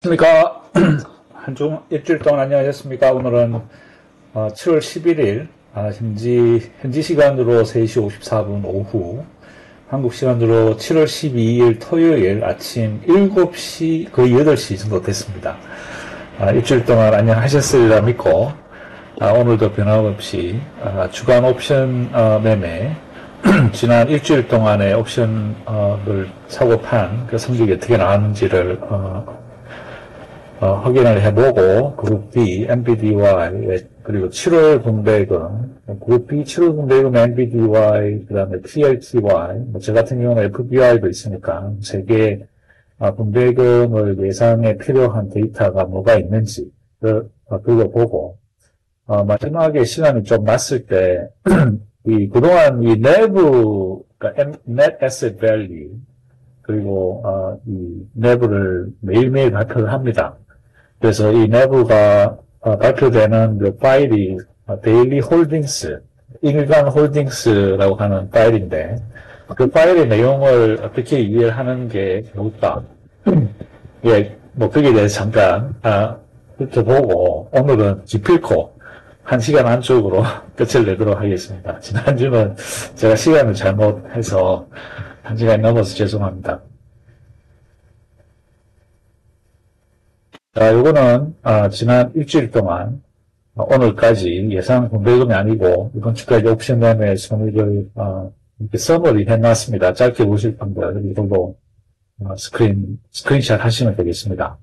안녕하십니까. 일주일 동안 안녕하셨습니까? 오늘은 7월 11일, 현지 시간으로 3시 54분 오후, 한국 시간으로 7월 12일 토요일 아침 7시, 거의 8시 정도 됐습니다. 일주일 동안 안녕하셨으리라 믿고, 오늘도 변함없이, 주간 옵션, 매매, 지난 일주일 동안의 옵션을 사고 판 그 성적이 어떻게 나왔는지를, 확인을 해보고, 그룹 B, MBDY, 그리고 7월 분배금, 그룹 B 7월 분배금 MBDY, 그 다음에 PLTY, 저 같은 경우는 FBI도 있으니까, 세 개, 분배금을 예상에 필요한 데이터가 뭐가 있는지, 그거 보고, 마지막에 시간이 좀 났을 때, 그동안 이 내부, 그러니까 Net Asset Value, 그리고, 이 내부를 매일매일 발표를 합니다. 그래서 이 내부가 발표되는 그 파일이 데일리 홀딩스, 일간 홀딩스라고 하는 파일인데 그 파일의 내용을 어떻게 이해를 하는 게 좋을까? 예, 뭐 거기에 대해서 잠깐 훑어보고 오늘은 기필코 1시간 안쪽으로 끝을 내도록 하겠습니다. 지난주는 제가 시간을 잘못해서 1시간이 넘어서 죄송합니다. 자, 요거는, 지난 일주일 동안, 오늘까지 예상 분배금이 아니고, 이번 주까지 옵션 매매 손익을, 이렇게 서머리 해놨습니다. 짧게 보실 분들, 이걸로, 스크린샷 하시면 되겠습니다.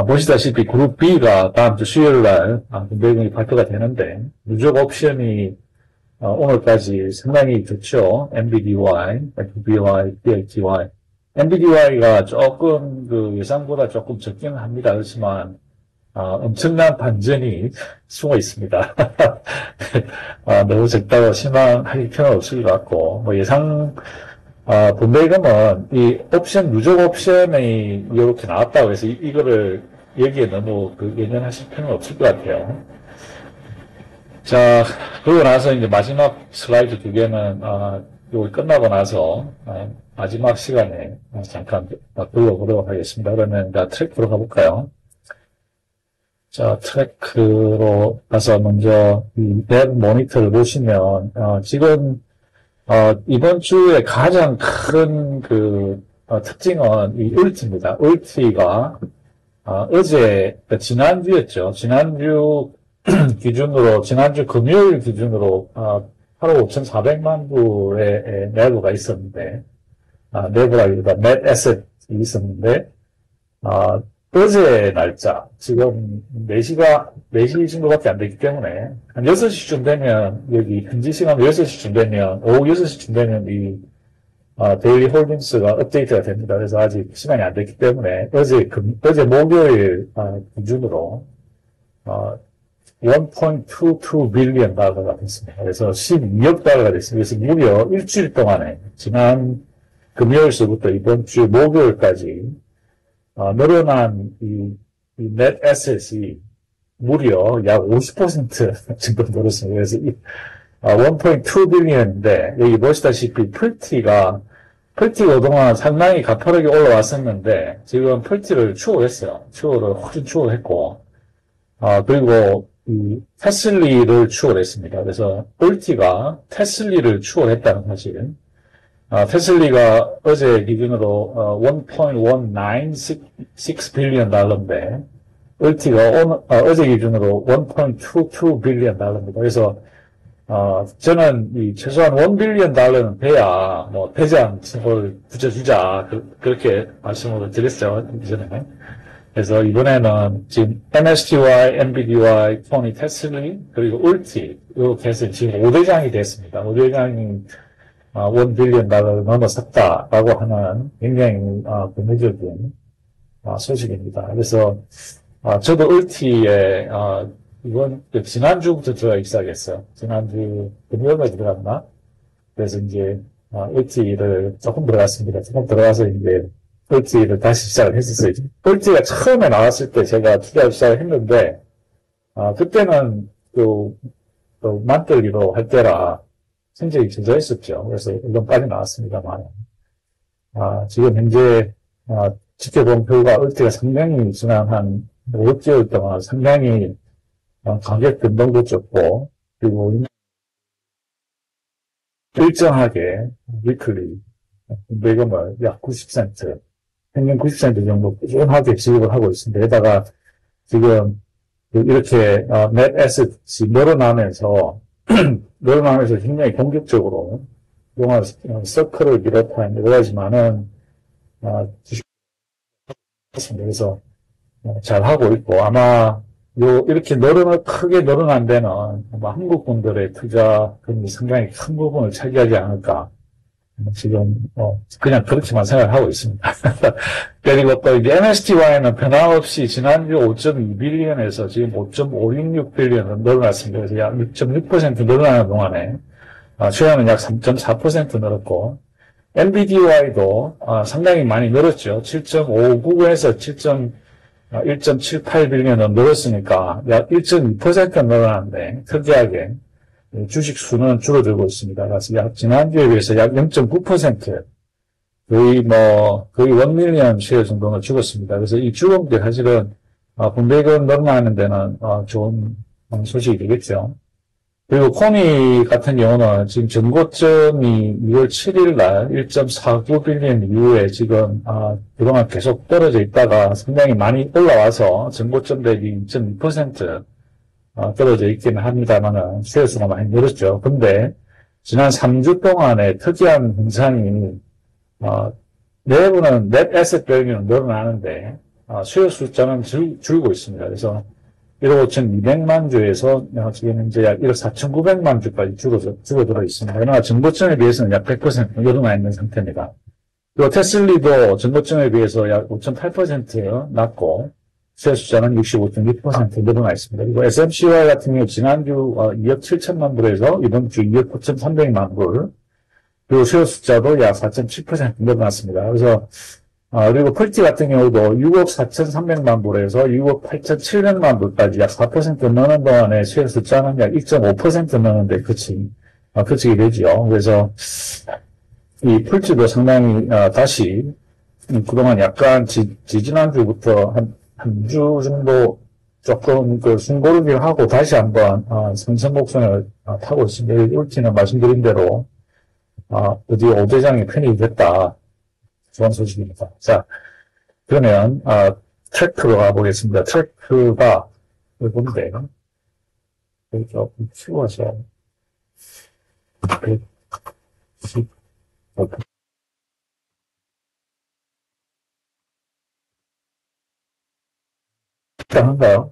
보시다시피 그룹 B가 다음 주 수요일 날, 분배금이 발표가 되는데, 누적 옵션이, 오늘까지 상당히 좋죠. MBDY, FBY, PLTY. MBDY가 조금 예상보다 조금 적긴 합니다. 그렇지만 엄청난 반전이 숨어 있습니다. 너무 적다고 실망할 필요는 없을 것 같고 뭐 예상 분배금은 이 옵션 누적 옵션이 이렇게 나왔다고 해서 이거를 여기에 너무 연연하실 필요는 없을 것 같아요. 자, 그러고 나서 이제 마지막 슬라이드 두 개는 이거 끝나고 나서 마지막 시간에 잠깐 불러보도록 하겠습니다. 그러면 트랙으로 가볼까요? 자, 트랙으로 가서 먼저 이 랩 모니터를 보시면 지금 이번 주에 가장 큰 특징은 이 울트입니다. 울트가 어제 지난주였죠. 지난주 기준으로 지난주 금요일 기준으로 8억 5,400만 불의 내부가 있었는데 내부라기보다 net asset이 있었는데 어제 날짜 지금 4시 정도밖에 안 되기 때문에 한 6시쯤 되면 여기 현지 시간 6시쯤 되면 오후 6시쯤 되면 이 데일리 홀딩스가 업데이트가 됩니다. 그래서 아직 시간이 안 됐기 때문에 어제 목요일 기준으로 1.22 빌리언 달러가 됐습니다. 그래서 12억 달러가 됐습니다. 그래서 무려 일주일 동안에 지난 금요일서부터 이번 주 목요일까지 늘어난 이 net asset이 무려 약 50% 정도 늘었습니다. 그래서 1.2 빌리언인데 여기 보시다시피 펄티가 그동안 상당히 가파르게 올라왔었는데 지금 펄티를 추월했어요. 훨씬 추월했고 그리고 이 테슬리를 추월했습니다. 그래서 울티가 테슬리를 추월했다는 사실. 테슬리가 어제 기준으로 1.196 빌리언 달러인데 울티가 어제 기준으로 1.22 빌리언 달러입니다. 그래서 저는 최소한 1 빌리언 달러는 돼야 뭐 대장 을 붙여주자 그렇게 말씀을 드렸죠 이전에. 그래서 이번에는 지금 MSTY, MBDY, 토니 테슬리, 그리고 울티, 이렇게 해서 지금 5대장이 됐습니다. 5대장이 1 빌리언 달러를 넘어섰다라고 하는 굉장히 긍정적인 소식입니다. 그래서 저도 울티에 지난주부터 들어가기 시작했어요. 지난주 금요일에 들어갔나? 그래서 이제 울티를 조금 들어갔습니다. 조금 들어가서 이제 울티를 다시 시작을 했었어요. 울티가 처음에 나왔을 때 제가 투자를 시작을 했는데, 그때는 만들기로 할 때라 성적이 저조했었죠. 그래서 물론 빠져나왔습니다만, 지금 현재 지켜본 결과 을지가 상당히 지난 한 5개월 동안 상당히 가격 변동도 적고, 그리고 일정하게 위클리 공배금을 약 90센트, 평균 90센트 정도 꾸준하게 지급을 하고 있습니다. 게다가 지금 이렇게 넷 에셋이 늘어나면서 굉장히 공격적으로 그동안 서클을 비롯한 여러 가지 많은 주식 그래서 잘 하고 있고, 아마 이렇게 크게 늘어난 데는 아마 한국 분들의 투자금이 상당히 큰 부분을 차지하지 않을까. 지금 그냥 그렇게만 생각하고 있습니다. 그리고 또 이제 MSTY는 변함없이 지난주 5.2빌리언에서 지금 5.566빌리언으로 늘어났습니다. 그래서 약 6.6% 늘어나는 동안에 최근은 약 3.4% 늘었고, NBDY도 상당히 많이 늘었죠. 7.59에서 1.78빌리언으로 늘었으니까 약 1.2% 늘어났는데, 특이하게 주식 수는 줄어들고 있습니다. 그래서 지난주에 비해서 약 0.9%, 거의 1밀리언 쉐어 정도는 죽었습니다. 그래서 이 죽은 게 사실은, 분배금 늘어나는 데는, 좋은 소식이 되겠죠. 그리고 코니 같은 경우는 지금 전고점이 2월 7일 날 1.49빌리언 이후에 지금, 그동안 계속 떨어져 있다가 상당히 많이 올라와서 전고점 대비 2.2% 떨어져 있기는 합니다만은 수요수가 많이 늘었죠. 근데 지난 3주 동안의 특이한 현상이 내부는 넷 에셋 밸류는 늘어나는데 수요 숫자는 줄고 있습니다. 그래서 1억 5,200만 주에서 지금 현재 약 1억 4,900만 주까지 줄어들어 있습니다. 그러나 전고점에 비해서는 약 100% 늘어나 있는 상태입니다. 그리고 테슬리도 전고점에 비해서 약 5.8% 낮고 수요 숫자는 65.6% 늘어나 있습니다. 그리고 SMCY 같은 경우 지난주 2억 7천만 불에서 이번 주 2억 9,300만 불, 그리고 수요 숫자도 약 4.7% 늘어났습니다. 그래서 그리고 펄티 같은 경우도 6억 4,300만 불에서 6억 8,700만 불까지 약 4% 느는 동안에 수요 숫자는 약 2.5% 느는데 그치게 되죠. 그래서 이 펄티도 상당히 다시 그동안 약간 지지난주부터 한 주 정도 조금 숨고르기를 하고 다시 한번 선선곡선을 타고 있습니다. 울티는 말씀드린 대로 드디어 5대장이 편입이 됐다. 좋은 소식입니다. 자, 그러면 트래크로 가보겠습니다. 트래크가 뭔데? 여기 조금 키워서 110 한가요?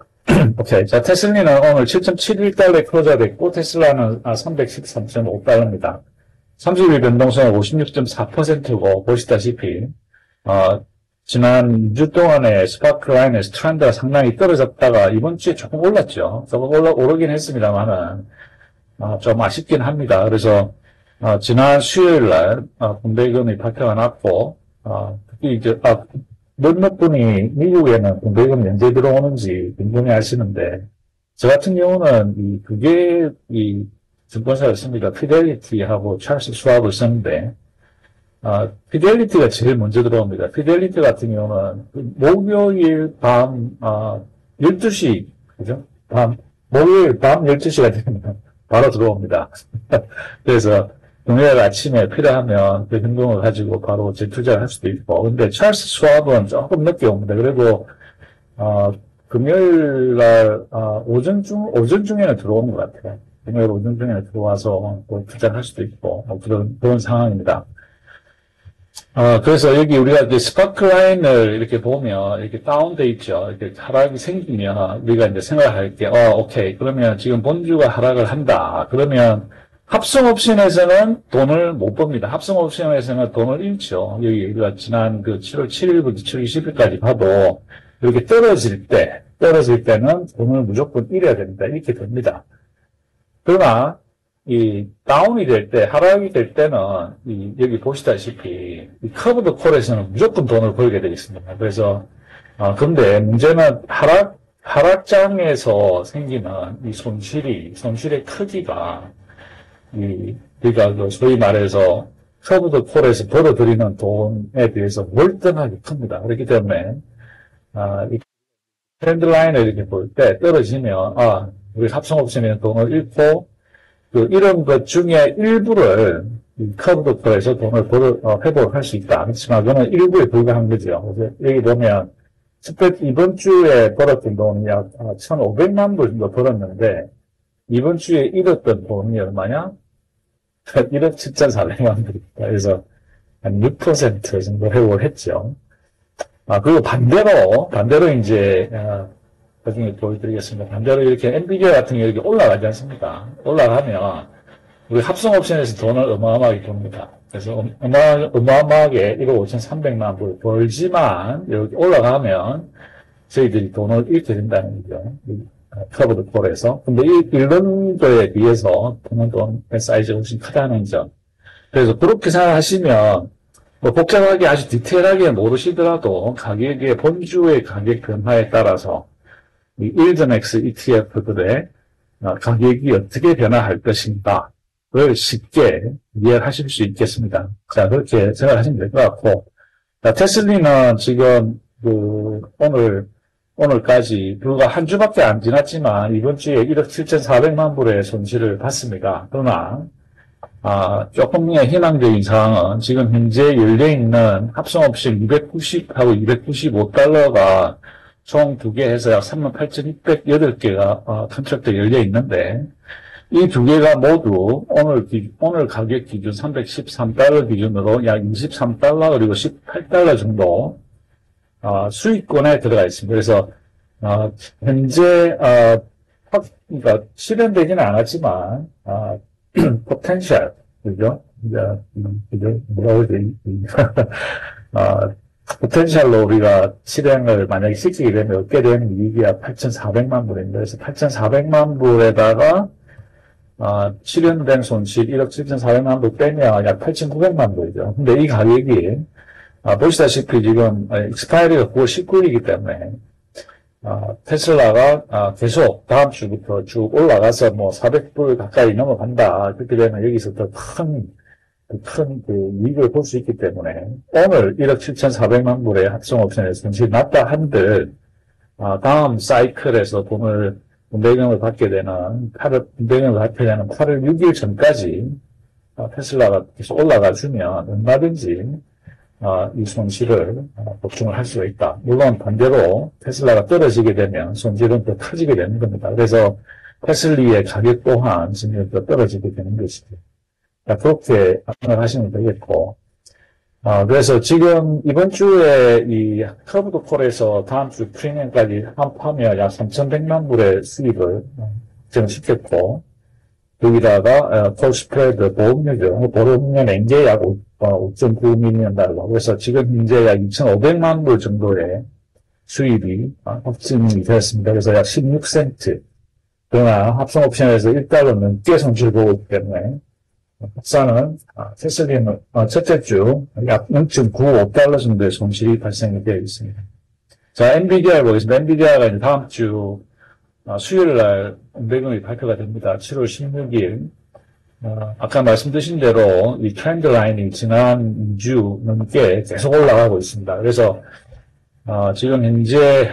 오케이. 자, 테슬라는 오늘 7.71달러에 클로저 됐고, 테슬라는 313.5달러입니다. 30일 변동성은 56.4%고, 보시다시피, 지난 2주 동안에 스파크라인에서 트렌드가 상당히 떨어졌다가 이번 주에 조금 올랐죠. 조금 오르긴 했습니다만은, 좀 아쉽긴 합니다. 그래서, 지난 수요일 날, 분배금이 발표가 났고, 특히 이제, 몇몇 분이 미국에는 공배금 면제 들어오는지 궁금해 하시는데, 저 같은 경우는 이 증권사였습니다. 피델리티하고 찰스 수왑을 썼는데, 피델리티가 제일 먼저 들어옵니다. 피델리티 같은 경우는 목요일 밤, 12시, 그죠? 목요일 밤 12시가 되면 바로 들어옵니다. 그래서, 금요일 아침에 필요하면 그 현금을 가지고 바로 재투자를 할 수도 있고, 근데 찰스 수왑은 조금 늦게 옵니다. 그리고, 금요일 날, 오전 중에는 들어오는 것 같아요. 금요일 오전 중에는 들어와서 또 투자를 할 수도 있고, 그런 상황입니다. 그래서 여기 우리가 이제 스파크라인을 이렇게 보면, 이렇게 다운돼 있죠. 이렇게 하락이 생기면, 우리가 이제 생각할 게, 오케이. 그러면 지금 본주가 하락을 한다. 그러면, 합성 옵션에서는 돈을 못 법니다. 합성 옵션에서는 돈을 잃죠. 여기 우리가 지난 7월 7일부터 7월 20일까지 봐도 이렇게 떨어질 때는 돈을 무조건 잃어야 됩니다. 이렇게 됩니다. 그러나 이 다운이 될 때, 하락이 될 때는 여기 보시다시피 이 커브드 콜에서는 무조건 돈을 벌게 되어 있습니다. 그래서 근데 문제는 하락장에서 생기는 이 손실의 크기가 그러니까 소위 말해서 커브드 콜에서 벌어들이는 돈에 비해서 월등하게 큽니다. 그렇기 때문에, 이 트렌드 라인을 이렇게 볼 때 떨어지면, 우리 합성옵션에 돈을 잃고, 이런 것 중에 일부를 이 커브드 콜에서 돈을 회복할 수 있다. 그렇지만 그거는 일부에 불과한 거죠. 그래서 여기 보면, 스프레드 이번 주에 벌었던 돈이 약 1,500만 불 정도 벌었는데, 이번 주에 잃었던 돈이 얼마냐? 1억 7,400만 불입니다. 그래서 한 6% 정도 회복을 했죠. 그리고 반대로 이제, 나중에 보여드리겠습니다. 반대로 이렇게 엔비디아 같은 게 이렇게 올라가지 않습니까? 올라가면, 우리 합성 옵션에서 돈을 어마어마하게 벌니다. 그래서 어마어마하게 1억 5,300만 불 벌지만, 이렇게 올라가면, 저희들이 돈을 잃게 된다는 거죠. 커브드 콜에서. 근데 이런 거에 비해서 보는 돈 사이즈가 훨씬 크다는 점. 그래서 그렇게 생각하시면, 복잡하게 아주 디테일하게 모르시더라도 가격의 본주의 가격 변화에 따라서 이 일전X ETF들의 가격이 어떻게 변화할 것인가를 쉽게 이해하실 수 있겠습니다. 자, 그렇게 생각하시면 될 것 같고. 자, 테슬리는 지금 오늘까지 불과 한 주밖에 안 지났지만 이번 주에 1억 7,400만 불의 손실을 봤습니다. 그러나 조금의 희망적인 상황은 지금 현재 열려있는 합성옵션 290하고 295달러가 총 2개 해서 약 38,608개가 컨트랙트 열려있는데 이 2개가 모두 오늘 가격 기준 313달러 기준으로 약 23달러 그리고 18달러 정도 수익권에 들어가 있습니다. 그래서, 현재, 그러니까, 실현되지는 않았지만, 포텐셜, 그죠? 그죠? 뭐라고 해야 되지? 포텐셜로 우리가 실행을 만약에 시키게 되면 얻게 되는 이익이 약 8,400만 불입니다. 그래서 8,400만 불에다가, 실현된 손실 1억 7,400만 불 빼면 약 8,900만 불이죠. 근데 이 가격이, 보시다시피 지금 익스파이리가 9월 19일이기 때문에 테슬라가 계속 다음 주부터 쭉 올라가서 뭐 400불 가까이 넘어간다. 그렇게 되면 여기서 더 큰 이익을 볼 수 있기 때문에 오늘 1억 7,400만 불의 합성옵션에 손실이 났다 한들 다음 사이클에서 분배금을 받게 되는 8월 6일 전까지 테슬라가 계속 올라가주면 얼마든지 이 손실을 보충을 할 수가 있다. 물론 반대로 테슬라가 떨어지게 되면 손실은 더 커지게 되는 겁니다. 그래서 테슬리의 가격 또한 점점 더 떨어지게 되는 것이죠. 그렇게 생각하시면 되겠고, 그래서 지금 이번 주에 이 커브드 콜에서 다음 주 프리미엄까지 합하면 약 3,100만 불의 수익을 증식했고, 여기다가 콜 스프레드 보험료죠. 보험료 낸 게 약 5.9밀리언 달러. 그래서 지금 현재 약 2,500만 불 정도의 수입이 확증이 되었습니다. 그래서 약 16센트. 그러나 합성옵션에서 1달러 넘게 손실 보고 있기 때문에 합산은 테슬리는 첫째 주 약 0.95달러 정도의 손실이 발생이 되어 있습니다. 자, 엔비디아 보겠습니다. 엔비디아가 이제 다음 주 수요일 날 분배금이 발표가 됩니다. 7월 16일. 아까 말씀드린 대로 이 트렌드 라인이 지난 2주 넘게 계속 올라가고 있습니다. 그래서 지금 현재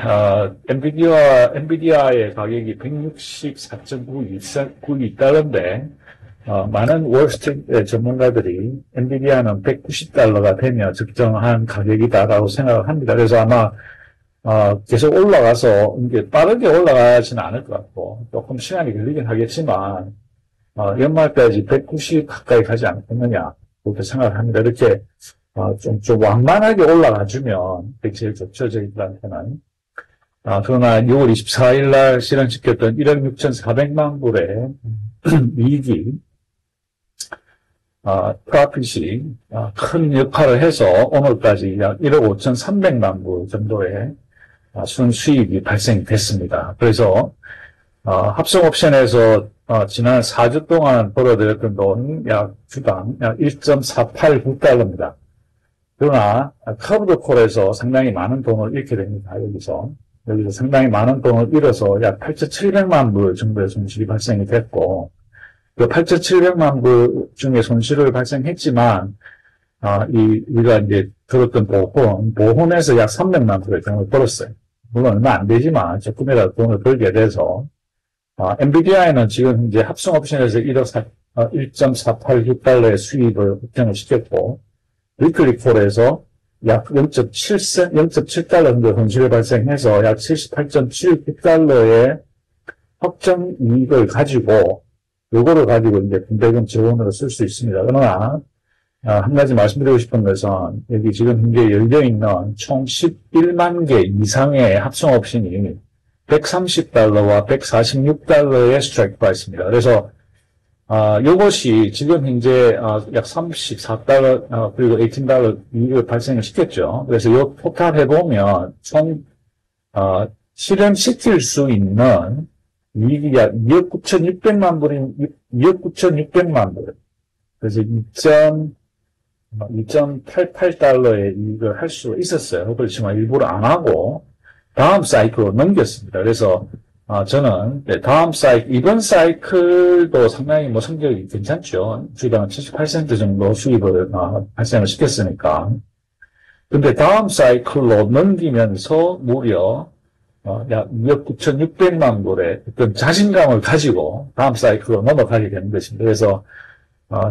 엔비디아의 가격이 164.92달러인데 많은 월스트리트 전문가들이 엔비디아는 190달러가 되면 적정한 가격이다라고 생각을 합니다. 그래서 아마 계속 올라가서 이게 빠르게 올라가지는 않을 것 같고 조금 시간이 걸리긴 하겠지만 연말까지 190 가까이 가지 않겠느냐 그렇게 생각을 합니다. 이렇게 좀 완만하게 올라가주면 그게 제일 좋죠, 저희들한테는. 그러나 6월 24일 날 실현시켰던 1억 6,400만 불의 이익이 프로핏이 큰 역할을 해서 오늘까지 약 1억 5,300만 불 정도의 순수익이 발생됐습니다. 그래서 합성옵션에서 지난 4주 동안 벌어들였던 돈이 약 주당 약 1.489달러입니다. 그러나 커브드 콜에서 상당히 많은 돈을 잃게 됩니다. 여기서 상당히 많은 돈을 잃어서 약 8,700만 불 정도의 손실이 발생이 됐고 그 8,700만 불 중에 손실을 발생했지만 우리가 이제 들었던 보험에서 약 300만 불의 돈을 벌었어요. 물론 얼마 안 되지만 조금이라도 돈을 벌게 돼서, 엔비디아에는 지금 이제 합성 옵션에서 1.486달러의 수익을 확정을 시켰고, 위클리콜에서 약 0.7달러 정도 손실이 발생해서 약 78.79달러의 확정 이익을 가지고, 요거를 가지고 이제 분배금 지원으로 쓸 수 있습니다. 그러나, 한 가지 말씀드리고 싶은 것은, 여기 지금 현재 열려있는 총 11만 개 이상의 합성 옵션이 130달러와 146달러의 스트라이크 프라이스입니다. 그래서, 요것이 지금 현재, 약 34달러, 그리고 18달러 이익을 발생을 시켰죠. 그래서 요 토탈 해보면, 총, 실현시킬 수 있는 이익이 약 2억 9,600만 불인, 2억 9,600만 불. 그래서 2.88달러의 이익을 할 수 있었어요. 그렇지만 일부러 안 하고, 다음 사이클로 넘겼습니다. 그래서, 저는, 이번 사이클도 상당히 성적이 괜찮죠. 주당 78센트 정도 수익을, 발생을 시켰으니까. 근데 다음 사이클로 넘기면서 무려, 약 2억 9,600만 불의 어떤 자신감을 가지고 다음 사이클로 넘어가게 되는 것입니다. 그래서,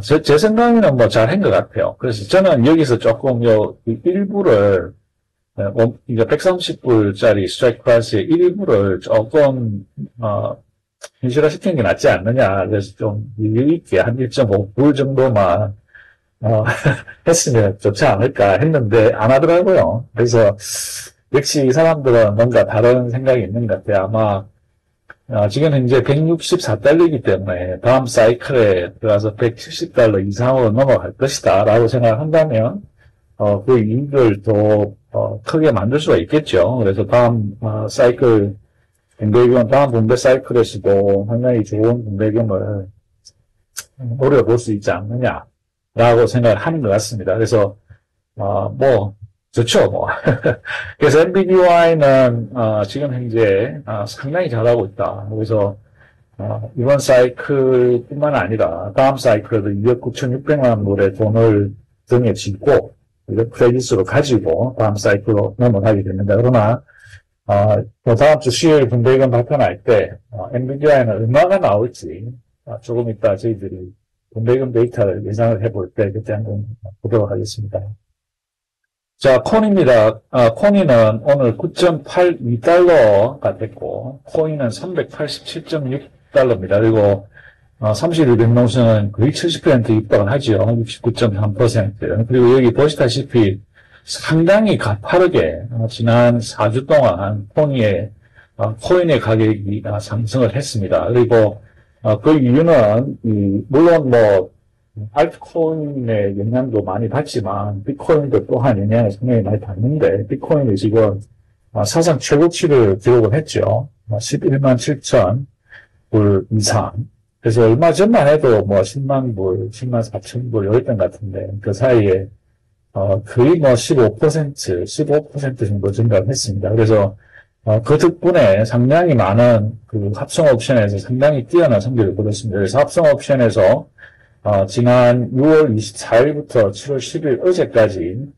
제 생각에는 잘한 것 같아요. 그래서 저는 여기서 조금 일부를, 이제 130불짜리 스트라이크 프라이스의 일부를 조금, 현실화 시키는 게 낫지 않느냐. 그래서 좀 여유 있게 한 1.5불 정도만, 했으면 좋지 않을까 했는데 안 하더라고요. 그래서 역시 이 사람들은 뭔가 다른 생각이 있는 것 같아요. 아마, 지금 현재 164달러이기 때문에 다음 사이클에 들어가서 170달러 이상으로 넘어갈 것이다 라고 생각한다면 그 이익을 더 크게 만들 수가 있겠죠. 그래서 다음 사이클 분배금, 다음 분배 사이클에서도 상당히 좋은 분배금을 노려볼 수 있지 않느냐라고 생각을 하는 것 같습니다. 그래서 좋죠, 그래서 NVIDIA는, 지금 현재, 상당히 잘하고 있다. 그래서, 이번 사이클 뿐만 아니라, 다음 사이클에도 2억 9,600만 불의 돈을 등에 쥐고, 크레딧으로 가지고, 다음 사이클로 넘어가게 됩니다. 그러나, 다음 주 수요일 분배금 발표할 때, NVIDIA는 얼마가 나올지, 조금 이따 저희들이 분배금 데이터를 예상을 해볼 때, 그때 한번 보도록 하겠습니다. 자, 코인입니다. 코인은 오늘 9.82달러가 됐고, 코인은 387.6달러입니다. 그리고, 30일 변동성은 거의 70% 육박을 하죠. 69.3%. 그리고 여기 보시다시피 상당히 가파르게, 지난 4주 동안 코인의 가격이 상승을 했습니다. 그리고, 그 이유는, 물론 알트코인의 영향도 많이 받지만, 비트코인도 또한 영향을 상당히 많이 받는데, 비트코인이 지금 사상 최고치를 기록을 했죠. 11만 7천 불 이상. 그래서 얼마 전만 해도 10만 불, 10만 4천 불 여기 있던 것 같은데, 그 사이에, 거의 15% 정도 증가를 했습니다. 그래서, 그 덕분에 상당히 많은 그 합성 옵션에서 상당히 뛰어난 성적을 거뒀습니다. 그래서 합성 옵션에서 지난 6월 24일부터 7월 10일 어제까지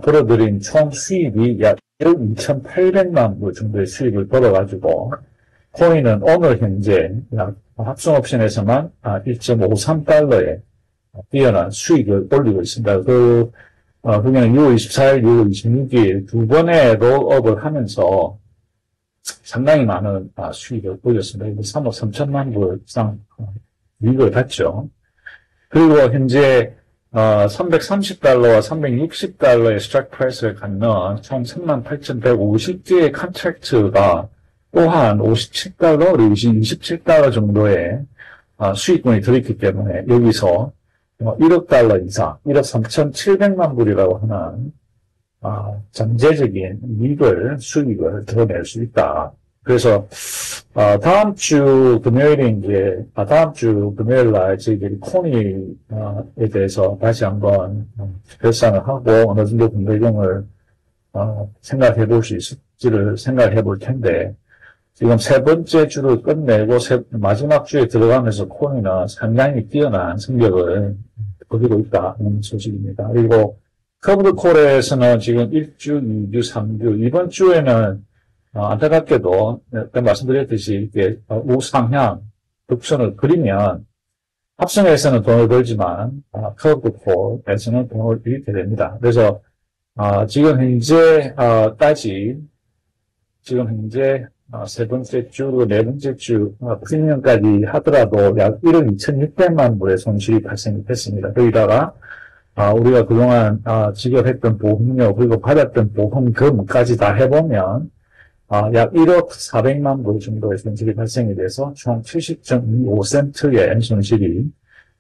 벌어들인 총 수입이 약 1억 2,800만 불 정도의 수입을 벌어가지고 코인은 오늘 현재 합성 옵션에서만 1.53달러의 뛰어난 수익을 올리고 있습니다. 그냥 6월 24일, 6월 26일 두 번의 롤업을 하면서 상당히 많은 수익을 올렸습니다. 3억 3천만 불 이상 이익을 봤죠. 그리고 현재 330달러와 360달러의 스트라이크 프라이스를 갖는 총 38,150개의 컨트랙트가 또한 57달러 그리고 27달러 정도의 수익권이 들어있기 때문에 여기서 1억 달러 이상, 1억 3,700만 불이라고 하는 잠재적인 수익을 드러낼 수 있다. 그래서 다음 주 금요일 날 저희들이 코니에 대해서 다시 한번 결산을 하고 어느 정도 분배금을 생각해 볼 수 있을지를 생각해 볼 텐데, 지금 세 번째 주를 끝내고 마지막 주에 들어가면서 코니는 상당히 뛰어난 성적을 벌이고 있다는 소식입니다. 그리고 커브드 콜에서는 지금 1주, 2주, 3주, 이번 주에는 안타깝게도 아까 말씀드렸듯이 이렇게 우상향 곡선을 그리면 합성에서는 돈을 벌지만 커브드 콜에서는 돈을 잃게 됩니다. 그래서 지금 현재 지금 현재 세 번째 주, 그리고 네 번째 주 프리미엄까지 하더라도 약 1억 2,600만 불의 손실이 발생이 됐습니다. 거기다가 우리가 그동안 지급했던 보험료 그리고 받았던 보험금까지 다 해보면 약 1억 400만 불 정도의 손실이 발생이 돼서 총 70.25센트의 손실이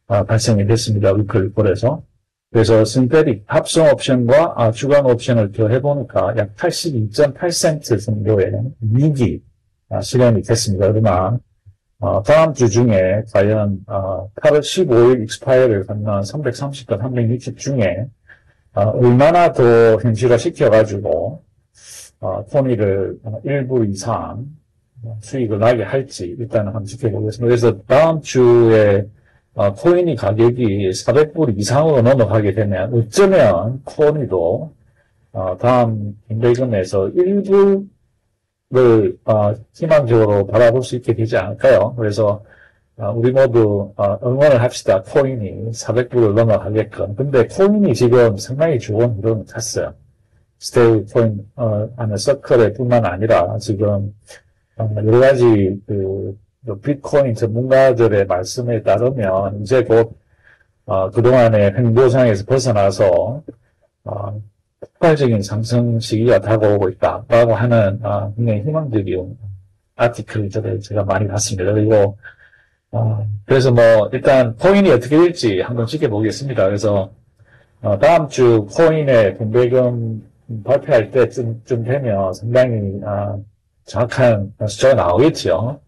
발생이 됐습니다. 위클리콜에서. 그래서 신테릭 합성 옵션과 주간 옵션을 더해보니까 약 82.8센트 정도의 이익이 실현이 됐습니다. 그러나 다음 주 중에 과연 8월 15일 익스파이어를 갖는 330건 360 중에 얼마나 더 현실화 시켜가지고 토니를 1불 이상 수익을 나게 할지 일단은 한번 지켜보겠습니다. 그래서 다음 주에 코인이 가격이 400불 이상으로 넘어가게 되면 어쩌면 코인도 다음 임대금에서 1불을 희망적으로 바라볼 수 있게 되지 않을까요? 그래서 우리 모두 응원을 합시다. 코인이 400불을 넘어가게끔. 근데 코인이 지금 상당히 좋은 흐름을 탔어요. 스테이블 코인 하는 서클에 뿐만 아니라 지금 여러 가지 비트코인 전문가들의 말씀에 따르면 이제 곧 그동안의 횡보상에서 벗어나서 폭발적인 상승 시기가 다가오고 있다라고 하는 굉장히 희망적인 아티클들을 제가 많이 봤습니다. 그리고 그래서 뭐 일단 코인이 어떻게 될지 한번 지켜보겠습니다. 그래서 다음 주 코인의 분배금 발표할 때쯤 되면 상당히 정확한 숫자가 나오겠죠.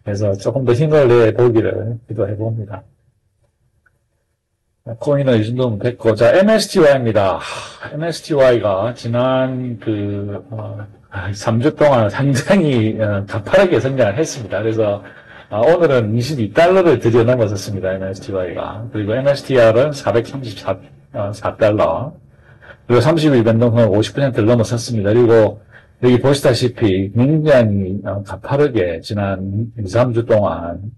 그래서 조금 더 힘을 내보기를 기도해 봅니다. 코인은 이 정도면 됐고, 자, MSTY입니다. MSTY가 지난 3주 동안 상당히 가파르게 성장을 했습니다. 그래서 오늘은 22달러를 드디어 넘어섰습니다. MSTY가. 그리고 MSTR은 434달러. 그리고 30일 변동성은 50%를 넘어섰습니다. 그리고 여기 보시다시피 굉장히 가파르게 지난 2, 3주 동안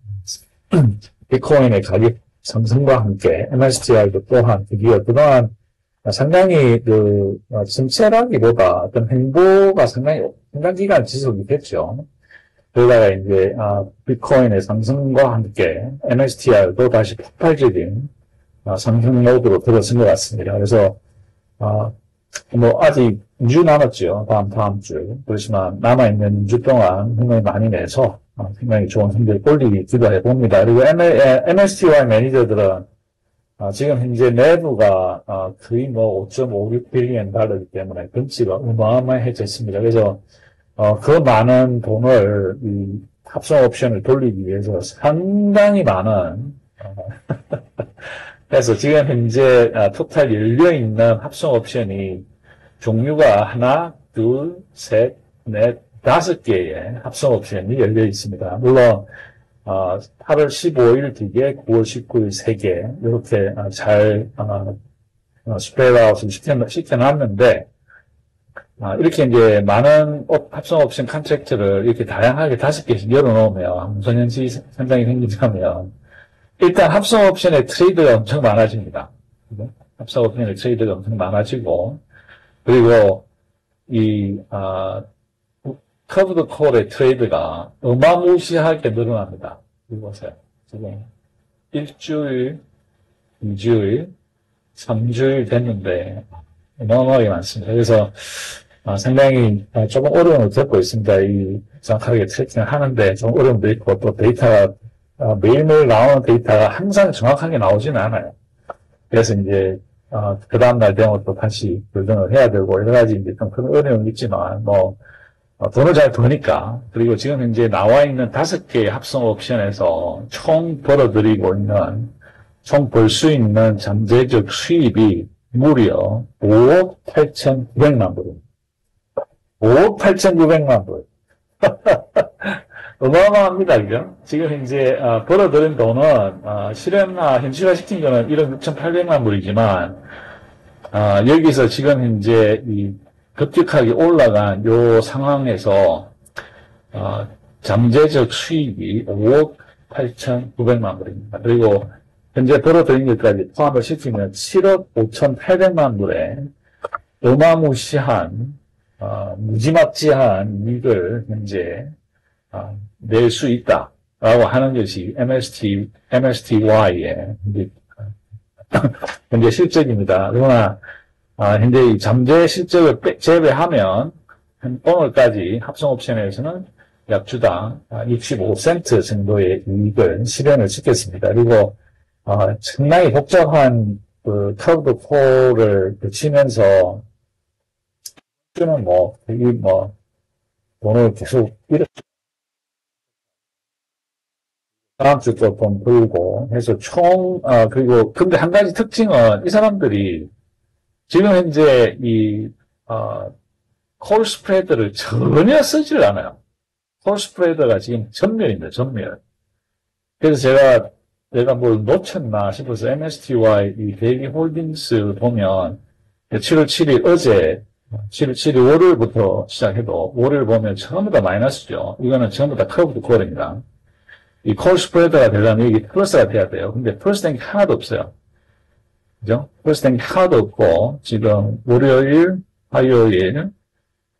비트코인의 가격 상승과 함께 MSTI도 또한 드디어 그동안 상당히 침체라기보다 어떤 횡보가 상당히 기간 지속이 됐죠. 그러다가 이제 비트코인의 상승과 함께 MSTI도 다시 폭발적인 상승 모드로 들어선 것 같습니다. 그래서 뭐 아직 2주 남았죠. 다음 주. 그렇지만 남아있는 2주 동안 굉장히 많이 내서 굉장히 좋은 성적을 올리기 기도해 봅니다. 그리고 MSTY 매니저들은 지금 현재 내부가 거의 뭐 5.56 빌리언 달러이기 때문에 덩치가 어마어마해졌습니다. 그래서 그 많은 돈을 이 합성 옵션을 돌리기 위해서 상당히 많은 그래서 지금 현재 토탈 열려있는 합성 옵션이 종류가 하나, 둘, 셋, 넷, 5개의 합성 옵션이 열려 있습니다. 물론 8월 15일 2개, 9월 19일 3개 이렇게 잘 스프레드아웃을 시켜놨는데 이렇게 이제 많은 합성 옵션 컨트랙트를 이렇게 다양하게 5개씩 열어놓으면 무선현시 현상이 생기면 일단 합성 옵션의 트레이드가 엄청 많아집니다. 합성 옵션의 트레이드가 엄청 많아지고 그리고 커브드 콜의 트레이드가 어마무시하게 늘어납니다. 이거 보세요. 지금 1주일, 2주일, 3주일 됐는데 어마어마하게 많습니다. 그래서 상당히 조금 어려움을 겪고 있습니다. 이 정확하게 트래킹을 하는데 좀 어려움도 있고 또 데이터가 매일매일 나오는 데이터가 항상 정확하게 나오지는 않아요. 그래서 이제 그 다음날 되면 또 다시 결정을 해야 되고 여러 가지 이제 좀 큰 어려움이 있지만 돈을 잘 버니까 그리고 지금 현재 나와 있는 5개의 합성 옵션에서 총 벌어들이고 있는 총 벌 수 있는 잠재적 수입이 무려 5억 8,900만 불입니다. 5억 8,900만 불. 어마어마합니다, 그죠? 지금 이제, 벌어들인 돈은, 현실화시킨 거는 1억 6,800만 불이지만, 여기서 지금 현재 이 급격하게 올라간 요 상황에서, 잠재적 수익이 5억 8,900만 불입니다. 그리고 현재 벌어들인 것까지 포함을 시키면 7억 5,800만 불의 어마무시한, 무지막지한 이익을 현재, 낼 수 있다라고 하는 것이 MSTY의 현재 실적입니다. 그러나, 현재 이 잠재 실적을 제외하면, 오늘까지 합성옵션에서는 약 주당 65센트 정도의 이익을 실현을 시켰습니다. 그리고, 상당히 복잡한 그 커브드 콜을 거치면서, 주는 돈을 계속 이렇게 다음 주 조금 벌고 해서 그리고, 근데 한 가지 특징은 이 사람들이 지금 현재 콜 스프레드를 전혀 쓰질 않아요. 콜 스프레드가 지금 전멸입니다, 전멸. 그래서 내가 뭘 놓쳤나 싶어서 MSTY 이 대기 홀딩스 보면 7월 7일 어제 7월 7일 월요일부터 시작해도 월요일 보면 전부 다 마이너스죠. 이거는 전부 다 커브드 콜입니다. 이 콜 스프레드가 되려면 여기 플러스가 돼야 돼요. 근데 플러스 된 게 하나도 없어요. 그죠? 플러스 된 게 하나도 없고, 지금 월요일, 화요일,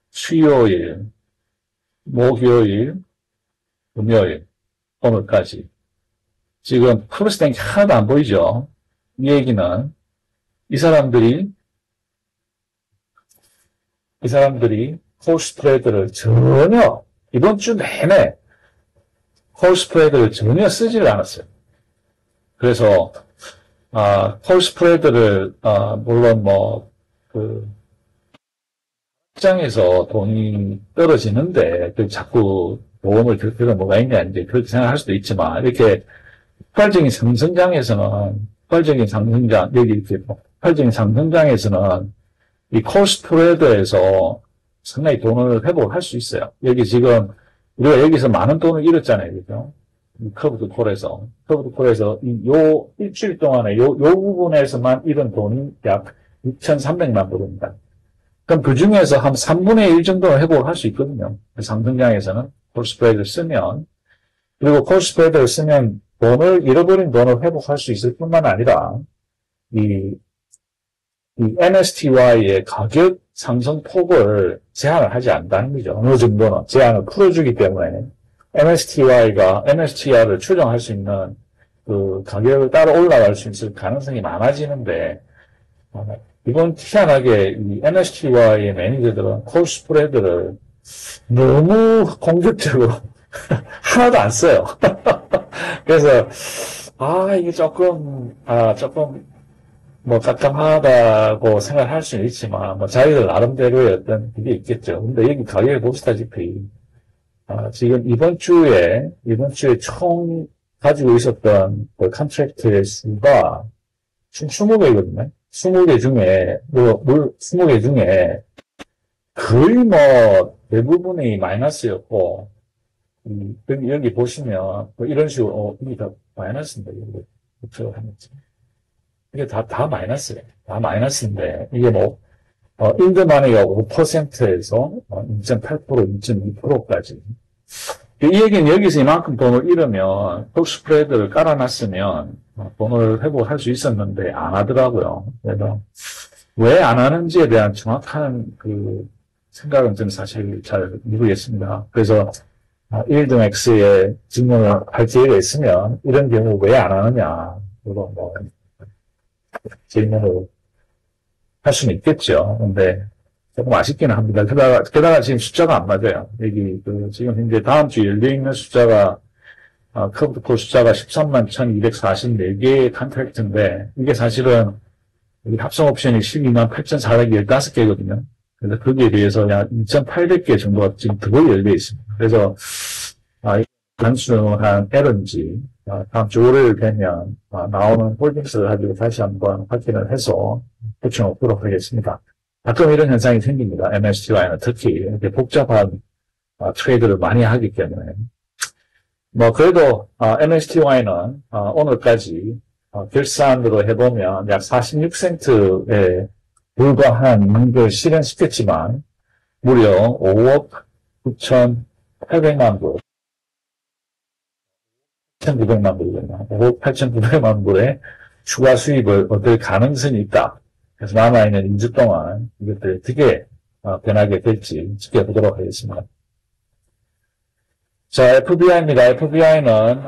수요일, 목요일, 금요일, 오늘까지. 지금 플러스 된 게 하나도 안 보이죠? 이 얘기는 이 사람들이 콜 스프레드를 전혀 이번 주 내내 콜 스프레드를 전혀 쓰지를 않았어요. 그래서, 콜 스프레드를, 물론 시장에서 돈이 떨어지는데, 자꾸 모험을 들 필요가 뭐가 있냐, 이제 그렇게 생각할 수도 있지만, 이렇게 폭발적인 상승장에서는, 이 콜 스프레드에서 상당히 돈을 회복할 수 있어요. 여기 지금, 우리가 여기서 많은 돈을 잃었잖아요. 그죠? 커브드 콜에서 요 일주일 동안에 요 부분에서만 잃은 돈이 약 6,300만 불입니다. 그럼 그 중에서 한 3분의 1 정도는 회복을 할 수 있거든요. 상승장에서는 콜 스프레드를 쓰면, 그리고 콜 스프레드를 쓰면 잃어버린 돈을 회복할 수 있을 뿐만 아니라, 이 MSTY의 가격 상승폭을 제한을 하지 않는다는 거죠. 어느 정도는 제한을 풀어주기 때문에 MSTR을 추정할 수 있는 그 가격을 따라 올라갈 수 있을 가능성이 많아지는데, 이번 희한하게 이 MSTY의 매니저들은 콜 스프레드를 너무 공격적으로 하나도 안 써요. 그래서 이게 조금 깜깜하다고 생각할 수는 있지만, 자기들 나름대로의 어떤 그게 있겠죠. 근데 여기 가격을 보시다시피, 지금 이번 주에 총 가지고 있었던 그 컨트랙트의 수가 지금 20개거든요. 20개 중에 거의 대부분이 마이너스였고, 여기 보시면, 이런 식으로, 이게 다 마이너스인데, 이거, 어쩌고 하는지. 이게 다 마이너스예요. 다 마이너스인데, 이게 인더마니가 5%에서 2.8%, 2.2%까지. 이 얘기는 여기서 이만큼 돈을 잃으면, 콜 스프레드를 깔아놨으면, 돈을 회복할 수 있었는데, 안 하더라고요. 그래서, 왜 안 하는지에 대한 정확한 생각은 저는 사실 잘 모르겠습니다. 그래서, 1등 X에 질문을 할 기회가 있으면, 이런 경우 왜 안 하느냐, 질문을 할 수는 있겠죠. 근데 조금 아쉽기는 합니다. 게다가 지금 숫자가 안 맞아요. 여기 지금 현재 다음 주 열려있는 숫자가 커브드 콜 숫자가 13만 1244개의 컨트랙트인데 이게 사실은 여기 합성 옵션이 12만 8415개거든요. 그래서 거기에 비해서 약 2,800개 정도가 지금 더 열려 있습니다. 그래서 단순한 에러인지 다음 주 월요일 되면 나오는 홀딩스를 가지고 다시 한번 확인을 해서 붙여놓도록 하겠습니다. 가끔 이런 현상이 생깁니다. MSTY는 특히 이렇게 복잡한 트레이드를 많이 하기 때문에 뭐, 그래도, MSTY는, 오늘까지, 결산으로 해보면 약 46센트에 불과한 걸 실현시켰지만, 무려 5억 9,800만 불, 1,900만 불이거든요. 5억 8,900만 불의 추가 수입을 얻을 가능성이 있다. 그래서 남아있는 2주 동안 이것들이 어떻게 변하게 될지 지켜보도록 하겠습니다. 자, FBI입니다. FBI는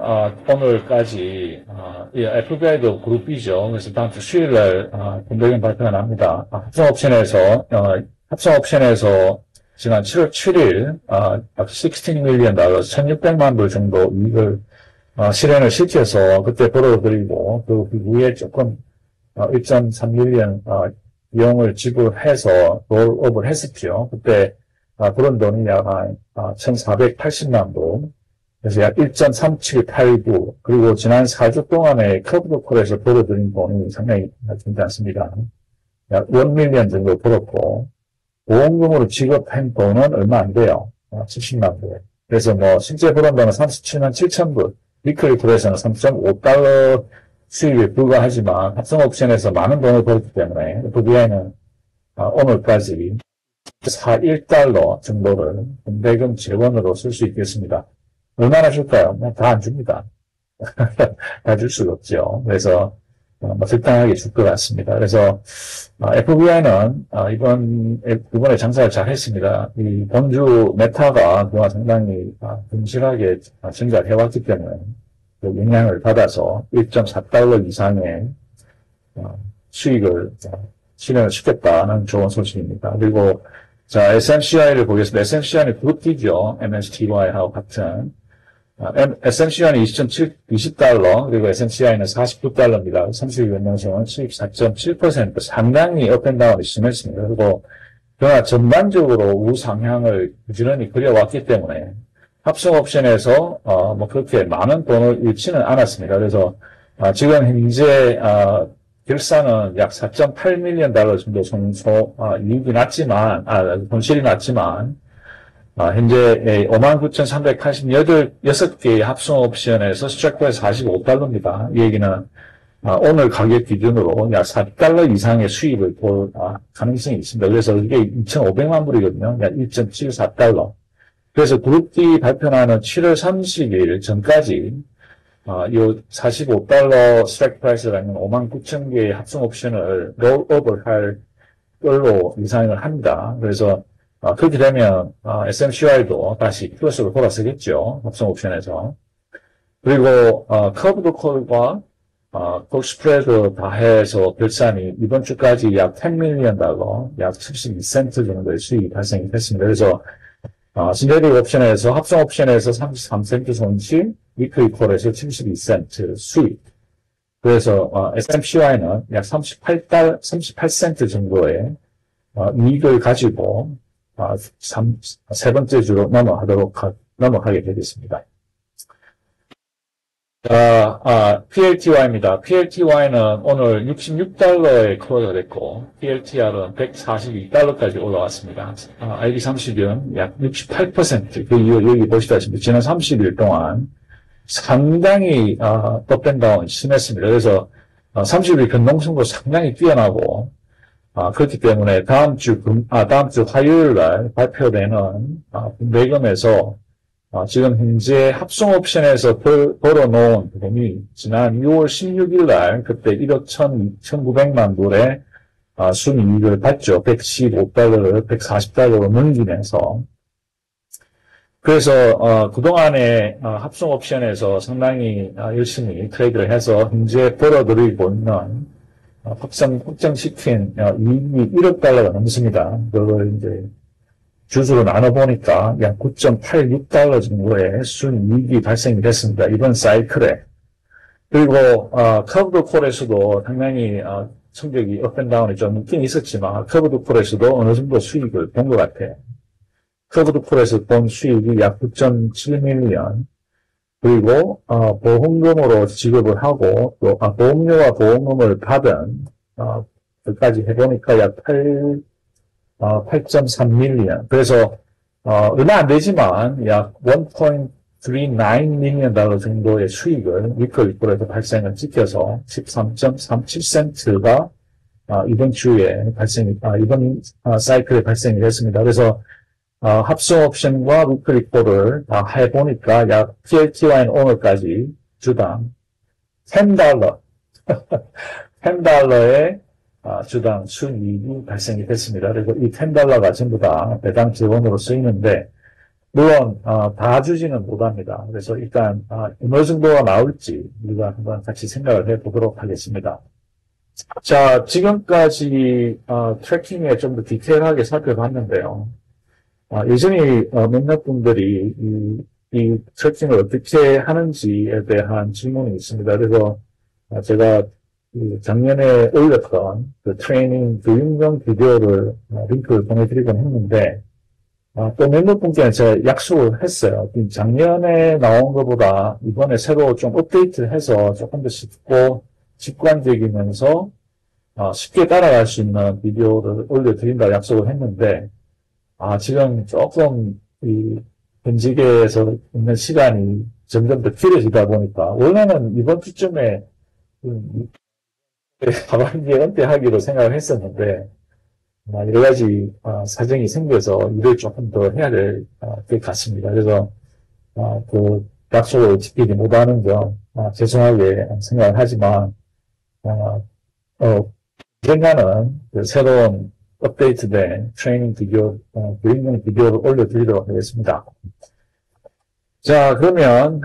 오늘까지 FBI도 그룹 B죠. 그래서 다음 주 수요일날 공개적인 발표가 납니다. 합성옵션에서 지난 7월 7일 16 밀리언 달러, 1,600만 불 정도 이익을 실현을 시켜서 그때 벌어들이고 그 후에 조금 1.3 밀리언 비용을 지불해서 롤업을 했었죠. 그때 그런 돈이 약 1,480만 불, 그래서 약 1.3789, 그리고 지난 4주 동안에 커브드콜에서 벌어들인 돈이 상당히 괜찮습니다. 약 1밀리언 정도 벌었고, 보험금으로 지급한 돈은 얼마 안 돼요. 70만 불. 그래서 뭐, 실제 벌은 돈은 37만 7천 불, 위클리 콜에서는 3.5달러 수입에 불과하지만, 합성옵션에서 많은 돈을 벌었기 때문에, FBI는 오늘까지 1달러 정도를 공대금 재원으로 쓸 수 있겠습니다. 얼마나 줄까요? 다 안 줍니다. 다 줄 수가 없죠. 그래서 적당하게 줄 것 같습니다. 그래서 FBI는 이번에 장사를 잘 했습니다. 이 본주 메타가 그동안 상당히 분실하게 증가를 해왔기 때문에 그 영향을 받아서 1.4달러 이상의 수익을 실현을 시켰다는 좋은 소식입니다. 그리고 자, SMCI를 보겠습니다. SMCI는 그룹 D죠. MSTY하고 같은. SMCI는 20달러, 그리고 SMCI는 49달러입니다. 30연명성은 수익 4.7%, 상당히 업앤다운이 심했습니다. 그리고 그러나 전반적으로 우상향을 부지런히 그려왔기 때문에 합성옵션에서 뭐 그렇게 많은 돈을 잃지는 않았습니다. 그래서 지금 현재 결산은 약 4.8밀리언 달러 정도 이익이 났지만, 손실이 났지만, 현재 59,386개의 합성 옵션에서 스트라이크에서 45달러입니다. 이 얘기는, 오늘 가격 기준으로 약 4달러 이상의 수익을 볼 가능성이 있습니다. 그래서 이게 2,500만 불이거든요. 약 1.74달러. 그래서 그룹 D 발표나는 7월 30일 전까지 요 45달러 스트라이크 프라이스라는 59,000개의 합성 옵션을 롤업을 할 걸로 예상을 합니다. 그래서 그렇게 되면 SMCY도 다시 플러스로 돌아서겠죠. 합성 옵션에서. 그리고 커브드 콜과 콜 스프레드 다 해서 결산이 이번 주까지 약 10밀리언 달러, 약 72센트 정도의 수익이 발생이 됐습니다. 그래서 신데릭 옵션에서 합성 옵션에서 33센트 손실, 위클리 콜에서 72센트 수익. 그래서 SMCY는 약 38센트 정도의 이익을 가지고 세 번째 주로 넘어가게 되겠습니다. PLTY입니다. PLTY는 오늘 66달러에 클로즈가 됐고, PLTR은 142달러까지 올라왔습니다. IB30은 약 68%, 그 이후 여기 보시다시피 지난 30일 동안 상당히 업앤다운이 심했습니다. 그래서 30일 변동성도 상당히 뛰어나고, 그렇기 때문에 다음 주 화요일 날 발표되는 분배금에서 지금 현재 합성 옵션에서 벌어놓은 돈이 지난 6월 16일 날 그때 1억 1,900만 불의 순이익을 받죠. 115달러를 140달러로 넘기면서. 그래서 그동안에 합성 옵션에서 상당히 열심히 트레이드를 해서 현재 벌어들이고 있는 확정시킨 이익이 1억 달러가 넘습니다. 그걸 이제 주수로 나눠보니까 약 9.86달러 정도의 순이익이 발생이 됐습니다. 이번 사이클에. 그리고 커브드 콜에서도 상당히 성적이 업앤다운이 좀 있긴 있었지만 커브드 콜에서도 어느 정도 수익을 본 것 같아요. 커브드 콜에서 본 수익이 약 9.7밀리언, 그리고 보험금으로 지급을 하고 또 보험료와 보험금을 받은 그까지 해보니까 약 8.3밀리언. 그래서 얼마 안 되지만 약 $39 million 정도의 수익을 위클리 콜에서 발생을 찍혀서 13.37센트가 이번 주에 이번 사이클에 발생이 됐습니다. 그래서 합성 옵션과 위클리 콜을 다 해보니까 약 TLTY는 오늘까지 주당 $10, $10의 주당 순이익이 발생이 됐습니다. 그리고 이 $10가 전부 다 배당 재원으로 쓰이는데, 물론 다 주지는 못합니다. 그래서 일단 어느 정도가 나올지 우리가 한번 같이 생각을 해보도록 하겠습니다. 자, 지금까지 트래킹에 좀 더 디테일하게 살펴봤는데요. 예전에 몇몇 분들이 이 트래킹을 어떻게 하는지에 대한 질문이 있습니다. 그래서 제가 작년에 올렸던 그 트레이닝 교육용 비디오를 링크를 보내드리곤 했는데, 또 몇몇 분께는 제가 약속을 했어요. 작년에 나온 것보다 이번에 새로 좀 업데이트해서 조금 더 쉽고 직관적이면서 쉽게 따라갈 수 있는 비디오를 올려드린다 약속을 했는데, 지금 조금 현직에서 있는 시간이 점점 더 길어지다 보니까, 원래는 이번 주쯤에 하반기에 은퇴하기로 생각을 했었는데, 여러 가지 사정이 생겨서 일을 조금 더 해야 될 것 같습니다. 그래서 그 약속을 지키지 못하는 점 죄송하게 생각을 하지만 언젠가는 그 새로운 업데이트된 트레이닝 비디오, 교육용 비디오를 올려드리도록 하겠습니다. 자, 그러면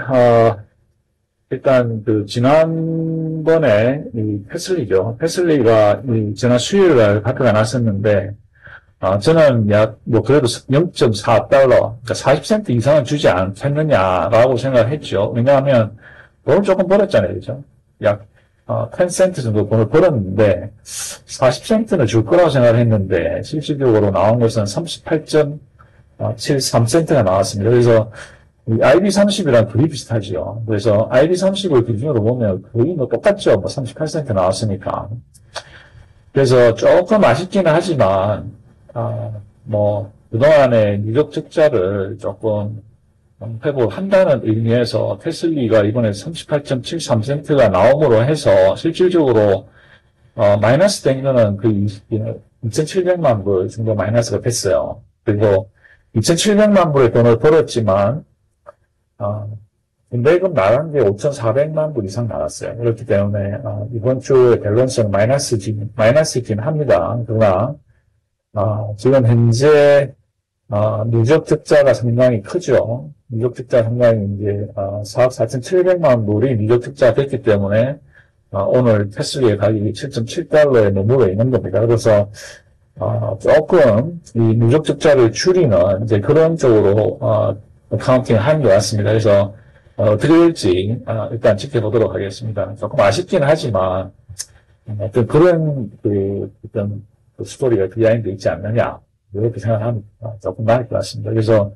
일단 지난번에 이 패슬리죠. 패슬리가 지난 수요일날 발표가 났었는데, 저는 그래도 0.4달러, 그러니까 40센트 이상은 주지 않겠느냐라고 생각을 했죠. 왜냐하면 돈을 조금 벌었잖아요. 그죠? 약 10센트 정도 돈을 벌었는데 40센트는 줄 거라고 생각을 했는데 실질적으로 나온 것은 38.73센트가 나왔습니다. 그래서 이 IB30이랑 거의 비슷하죠. 그래서 IB30을 기준으로 보면 거의 똑같죠. 38센트 나왔으니까. 그래서 조금 아쉽기는 하지만 그동안의 누적 적자를 조금 회복한다는 의미에서 테슬리가 이번에 38.73센트가 나옴으로 해서 실질적으로 마이너스 된 거는 그 2,700만 불 정도 마이너스가 됐어요. 그리고 2,700만 불의 돈을 벌었지만 인대금 나간 게 5,400만 불 이상 나갔어요. 그렇기 때문에 이번 주의 밸런스는 마이너스이긴 합니다. 그러나 지금 현재 누적 적자가 상당히 크죠. 누적 적자 상당히 이제 4억 4,700만 불이 누적 적자가 됐기 때문에 오늘 테슬리의 가격이 7.7달러에 머물러 있는 겁니다. 그래서 조금 이 누적 적자를 줄이는 이제 그런 쪽으로 어카운팅을 하는 것 같습니다. 그래서 어떻게 될지 일단 지켜보도록 하겠습니다. 조금 아쉽긴 하지만 어떤 그런 어떤 스토리가 비하인드 있지 않느냐 이렇게 생각하면 조금 나을 것 같습니다. 그래서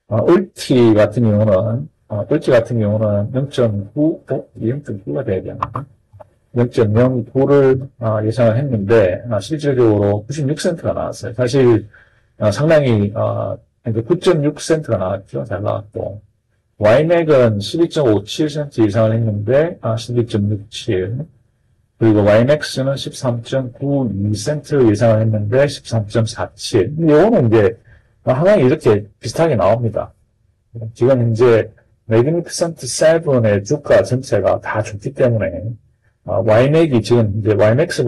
울티 같은 경우는 0.9가 돼야 되나? 0.09를 예상을 했는데 실질적으로 96센트가 나왔어요. 사실 상당히 9.6센트가 나왔죠. 잘 나왔고 YMAC은 12.57센트 예상을 했는데 12.67, 그리고 YMAX는 13.92센트 예상을 했는데 13.47. 이거는 이제 항상 이렇게 비슷하게 나옵니다. 지금 현재 매그니피센트 7의 주가 전체가 다 좋기 때문에 YMAC이 지금 이제 YMAX에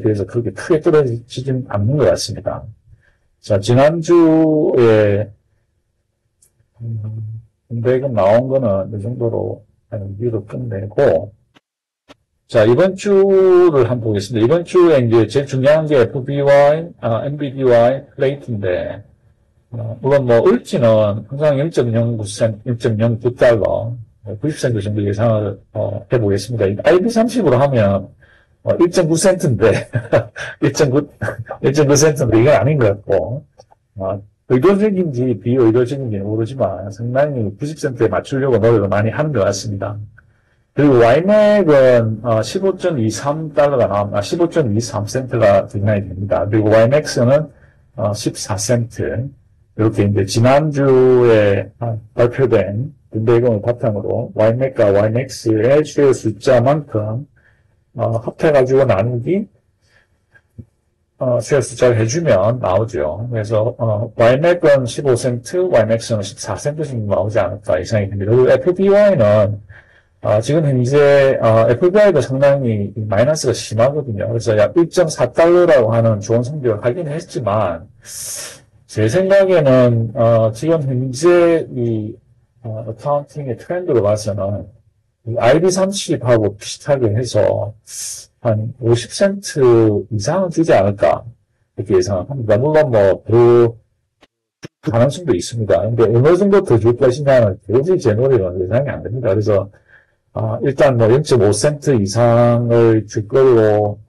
비해서 그렇게 크게 떨어지진 않는 것 같습니다. 자, 지난주에 대금 나온 거는 이 정도로 리뷰를 끝내고, 자, 이번 주를 한번 보겠습니다. 이번 주에 이제 제일 중요한 게 FBY, NBDY 플레이트인데, 물론 울지는 항상 0.09달러, 90센트 정도 예상을 해보겠습니다. IB30으로 하면 1.9센트인데, 1.9센트인데 이건 아닌 것 같고, 의도적인지 비의도적인지는 모르지만 상당히 90센트에 맞추려고 노력을 많이 하는 것 같습니다. 그리고 YMAC은 15.23달러가 나옵니다. 15.23센트가 뒷라인이 됩니다. 그리고 YMAX는 14센트. 이렇게 이제 지난주에 발표된 분배금을 바탕으로 YMAC과 YMAX의 쉐어 숫자만큼 합해가지고 나누기 쉐어 숫자를 해주면 나오죠. 그래서 YMAC은 15센트, YMAX는 14센트 정도 나오지 않을까 예상이 됩니다. 그리고 FBY는 지금 현재 FBI도 상당히 마이너스가 심하거든요. 그래서 약 1.4달러라고 하는 좋은 성적을 하긴 했지만 제 생각에는 지금 현재 이 어카운팅의 트렌드로 봐서는 IB30하고 비슷하게 해서 한 50센트 이상은 주지 않을까 이렇게 예상합니다. 물론 더 가능성도 있습니다. 근데 어느 정도 더 줄 것이냐는 도저히 제 머리로는 예상이 안 됩니다. 그래서 일단 0.5센트 이상을 줄 걸로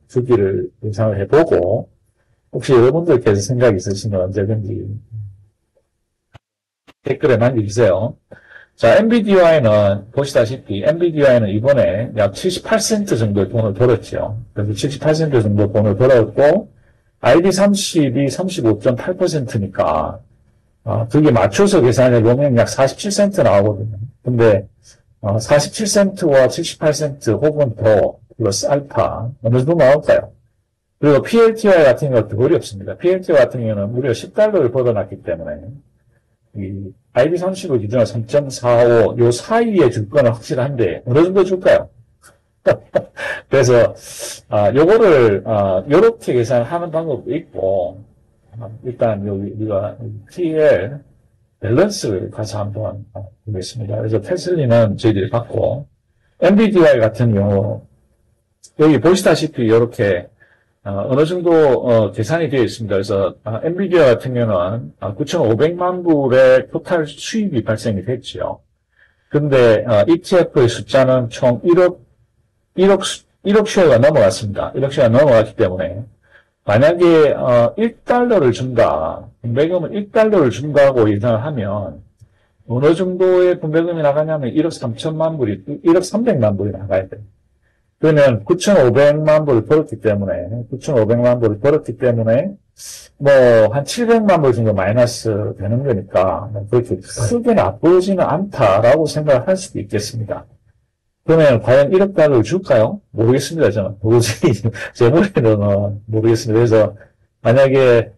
주기를 예상을 해보고 혹시 여러분들께서 생각이 있으시면 언제든지 댓글에 남겨주세요. 자, MBDY는 보시다시피 MBDY는 이번에 약 78센트 정도의 돈을 벌었죠. 그래서 78센트 정도 돈을 벌었고 IB30이 35.8%니까 그게 맞춰서 계산해보면 약 47센트 나오거든요. 근데 47센트와 78센트 혹은 더 플러스 알파 어느 정도 나올까요? 그리고 PLTY 같은 경우는 더 어렵습니다. PLTY 같은 경우는 무려 10달러를 벌어놨기 때문에 이 IB30을 기준으로 3.45 요 사이에 줄 거는 확실한데 어느 정도 줄까요? 그래서 요거를 요렇게 계산하는 방법도 있고 일단 여기 우리가 TL 밸런스를 가서 한번 보겠습니다. 그래서 테슬리는 저희들이 받고 MBDI 같은 경우 여기 보시다시피 이렇게 어느 정도 계산이 되어 있습니다. 그래서 엔비디아 같은 경우는 9,500만 불의 토탈 수입이 발생이 됐죠. 근데 ETF의 숫자는 총 1억 쉐어가 넘어갔습니다. 1억 쉐어가 넘어갔기 때문에 만약에 1달러를 준다, 분배금을 1달러를 준다고 예상을 하면 어느 정도의 분배금이 나가냐면 1억 3천만 불이 1억 300만 불이 나가야 돼요. 그러면 9,500만 불을 벌었기 때문에 한 700만 불 정도 마이너스 되는 거니까 그렇게 크게 나쁘지는 않다라고 생각을 할 수도 있겠습니다. 그러면 과연 1억 달러를 줄까요? 모르겠습니다. 저는 도저히 제 머리로는 모르겠습니다. 그래서 만약에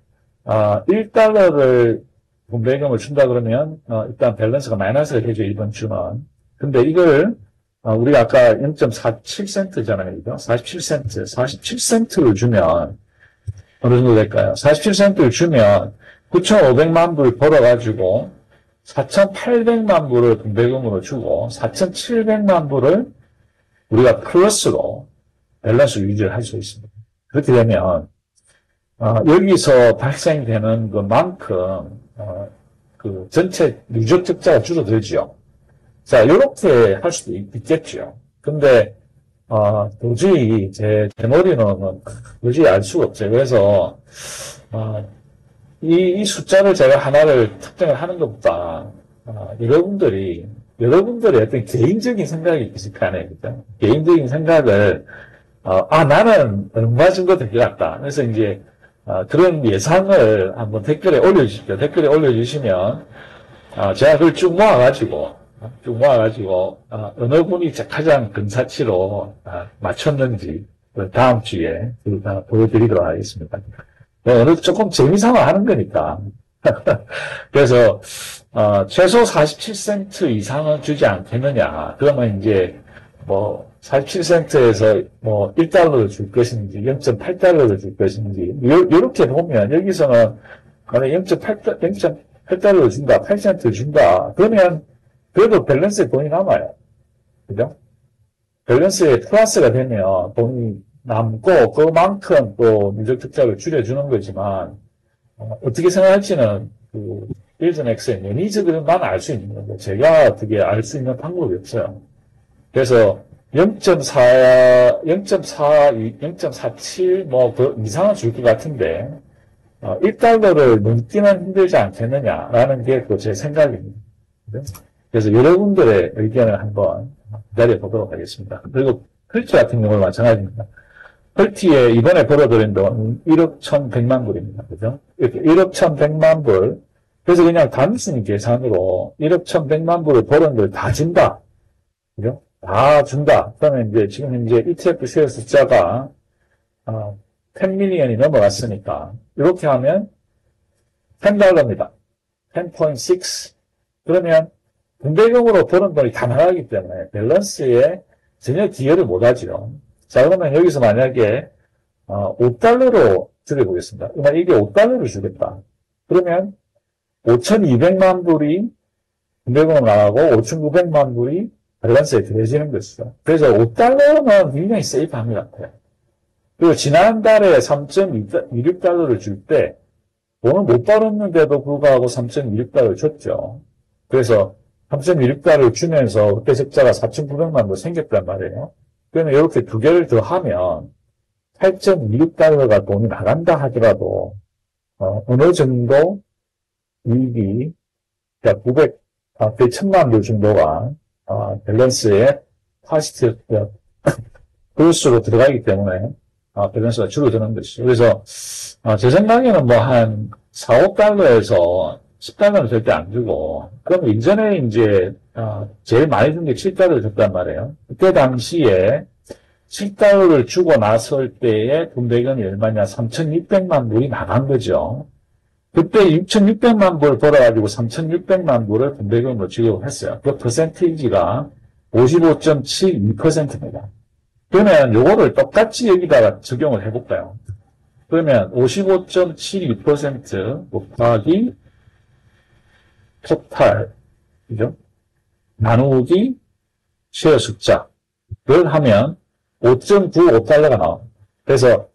1달러를 분배금을 준다 그러면 일단 밸런스가 마이너스가 되죠. 이번 주는. 근데 이걸 우리가 아까 0.47센트잖아요. 47센트를 주면 어느 정도 될까요? 47센트를 주면 9,500만 불 벌어가지고 4,800만 불을 분배금으로 주고 4,700만 불을 우리가 플러스로 밸런스 유지를 할 수 있습니다. 그렇게 되면 여기서 발생되는 그만큼 그 전체 누적 적자가 줄어들죠. 자, 이렇게 할 수도 있겠죠. 근데 도저히 제 머리는 도저히 알 수가 없어요. 그래서 이 숫자를 제가 하나를 특정을 하는 것보다 여러분들의 어떤 개인적인 생각이 있을 거 아니에요. 그죠? 개인적인 생각을 나는 얼마 정도 될 것 같다. 그래서 이제 그런 예상을 한번 댓글에 올려주십시오. 댓글에 올려주시면 제가 그걸 쭉 모아가지고 어느 분이 가장 근사치로 맞췄는지 다음 주에 보여드리도록 하겠습니다. 조금 재미삼아 하는 거니까. 그래서 최소 47센트 이상은 주지 않겠느냐. 그러면 이제 47센트에서 1달러를 줄 것인지 0.8달러를 줄 것인지 이렇게 보면 여기서는 0.8달러를 준다, 8센트를 준다. 그러면 그래도 밸런스에 돈이 남아요. 그죠? 밸런스에 플러스가 되면 돈이 남고 그만큼 또 누적 적자를 줄여주는 거지만 어떻게 생각할지는 빌전 엑스의 매니저들만 알 수 있는 거고 제가 어떻게 알 수 있는 방법이 없어요. 그래서 0.4, 0.47 그 이상은 줄 것 같은데 1달러를 넘기는 힘들지 않겠느냐라는 게 또 제 생각입니다. 그래서 여러분들의 의견을 한번 기다려보도록 하겠습니다. 그리고 펄티 같은 경우는 마찬가지입니다. 펄티에 이번에 벌어들인 돈 1억 1,100만 불입니다. 그죠? 이렇게 1억 1,100만 불 그래서 그냥 단순히 계산으로 1억 1,100만 불을 벌은 걸 다 준다. 그죠? 다 준다. 그러면 이제 지금 현재 ETF 쉐어 숫자가 10밀리언이 넘어갔으니까 이렇게 하면 $10입니다. 10.6. 그러면 분배금으로 버는 돈이 다 나가기 때문에 밸런스에 전혀 기여를 못하죠. 자, 그러면 여기서 만약에 $5로 줄여보겠습니다. 그러면 이게 $5를 주겠다. 그러면 5,200만 불이 분배금으로 나가고 5,900만 불이 밸런스에 더해지는 것이죠. 그래서 $5는 굉장히 세이프합니다. 그리고 지난달에 3.26달러를 줄 때 돈을 못 벌었는데도 불구하고 3.26달러를 줬죠. 그래서 3.26달러를 주면서 그때 적자가 4,900만 불 생겼단 말이에요. 그러면 이렇게 두 개를 더 하면 8.26달러가 돈이 나간다 하더라도 어느 정도 이익이 1,000만 불 정도가 밸런스에 파시트 플러스로 들어가기 때문에 밸런스가 줄어드는 것이죠. 그래서 제 생각에는 뭐 한 4, 5달러에서 10달러는 절대 안 주고, 그럼 이전에 이제 제일 많이 준 게 7달러를 줬단 말이에요. 그때 당시에 7달러를 주고 나설 때의 분배금이 얼마냐? 3,600만 불이 나간 거죠. 그때 6,600만 불 벌어가지고 3,600만 불을 분배금으로 지급했어요. 그 퍼센티지가 55.72%입니다. 그러면 요거를 똑같이 여기다가 적용을 해볼까요? 그러면 55.72% 곱하기 토탈, 그죠? 나누기 쉐어 숫자를 하면 5.95달러가 나옵니다. 그래서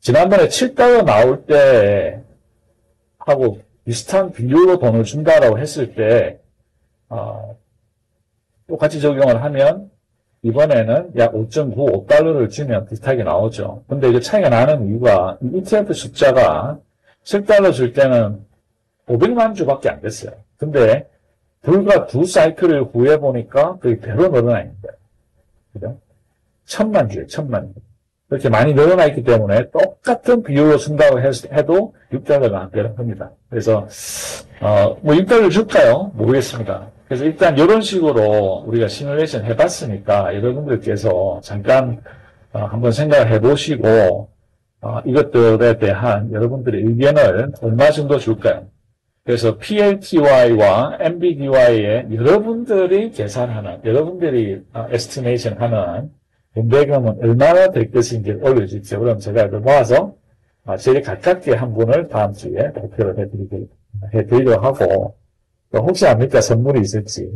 지난번에 7달러 나올 때 하고 비슷한 비율로 돈을 준다라고 했을 때 똑같이 적용을 하면 이번에는 약 5.95달러를 주면 비슷하게 나오죠. 근데 이제 차이가 나는 이유가 ETF 숫자가 7달러 줄 때는 500만 주밖에 안 됐어요. 근데 불과 두 사이클을 후에 보니까 그게 배로 늘어나 있는 거예요. 그죠? 1,000만 주예요, 1,000만 주. 그렇게 많이 늘어나 있기 때문에 똑같은 비율로 쓴다고 해도 6달러가 안 되는 겁니다. 그래서, 뭐 6달러 줄까요? 모르겠습니다. 그래서 일단 이런 식으로 우리가 시뮬레이션 해봤으니까 여러분들께서 잠깐 한번 생각을 해보시고 이것들에 대한 여러분들의 의견을 얼마 정도 줄까요? 그래서 PLTY와 MBDY에 여러분들이 계산하는, 여러분들이 에스티메이션 하는 분배금은 얼마나 될 것인지 올려주십시오. 그럼 제가 이걸 모아서 제일 가깝게 한 분을 다음 주에 발표를 해드리려고 하고, 또 혹시 압니까? 선물이 있을지.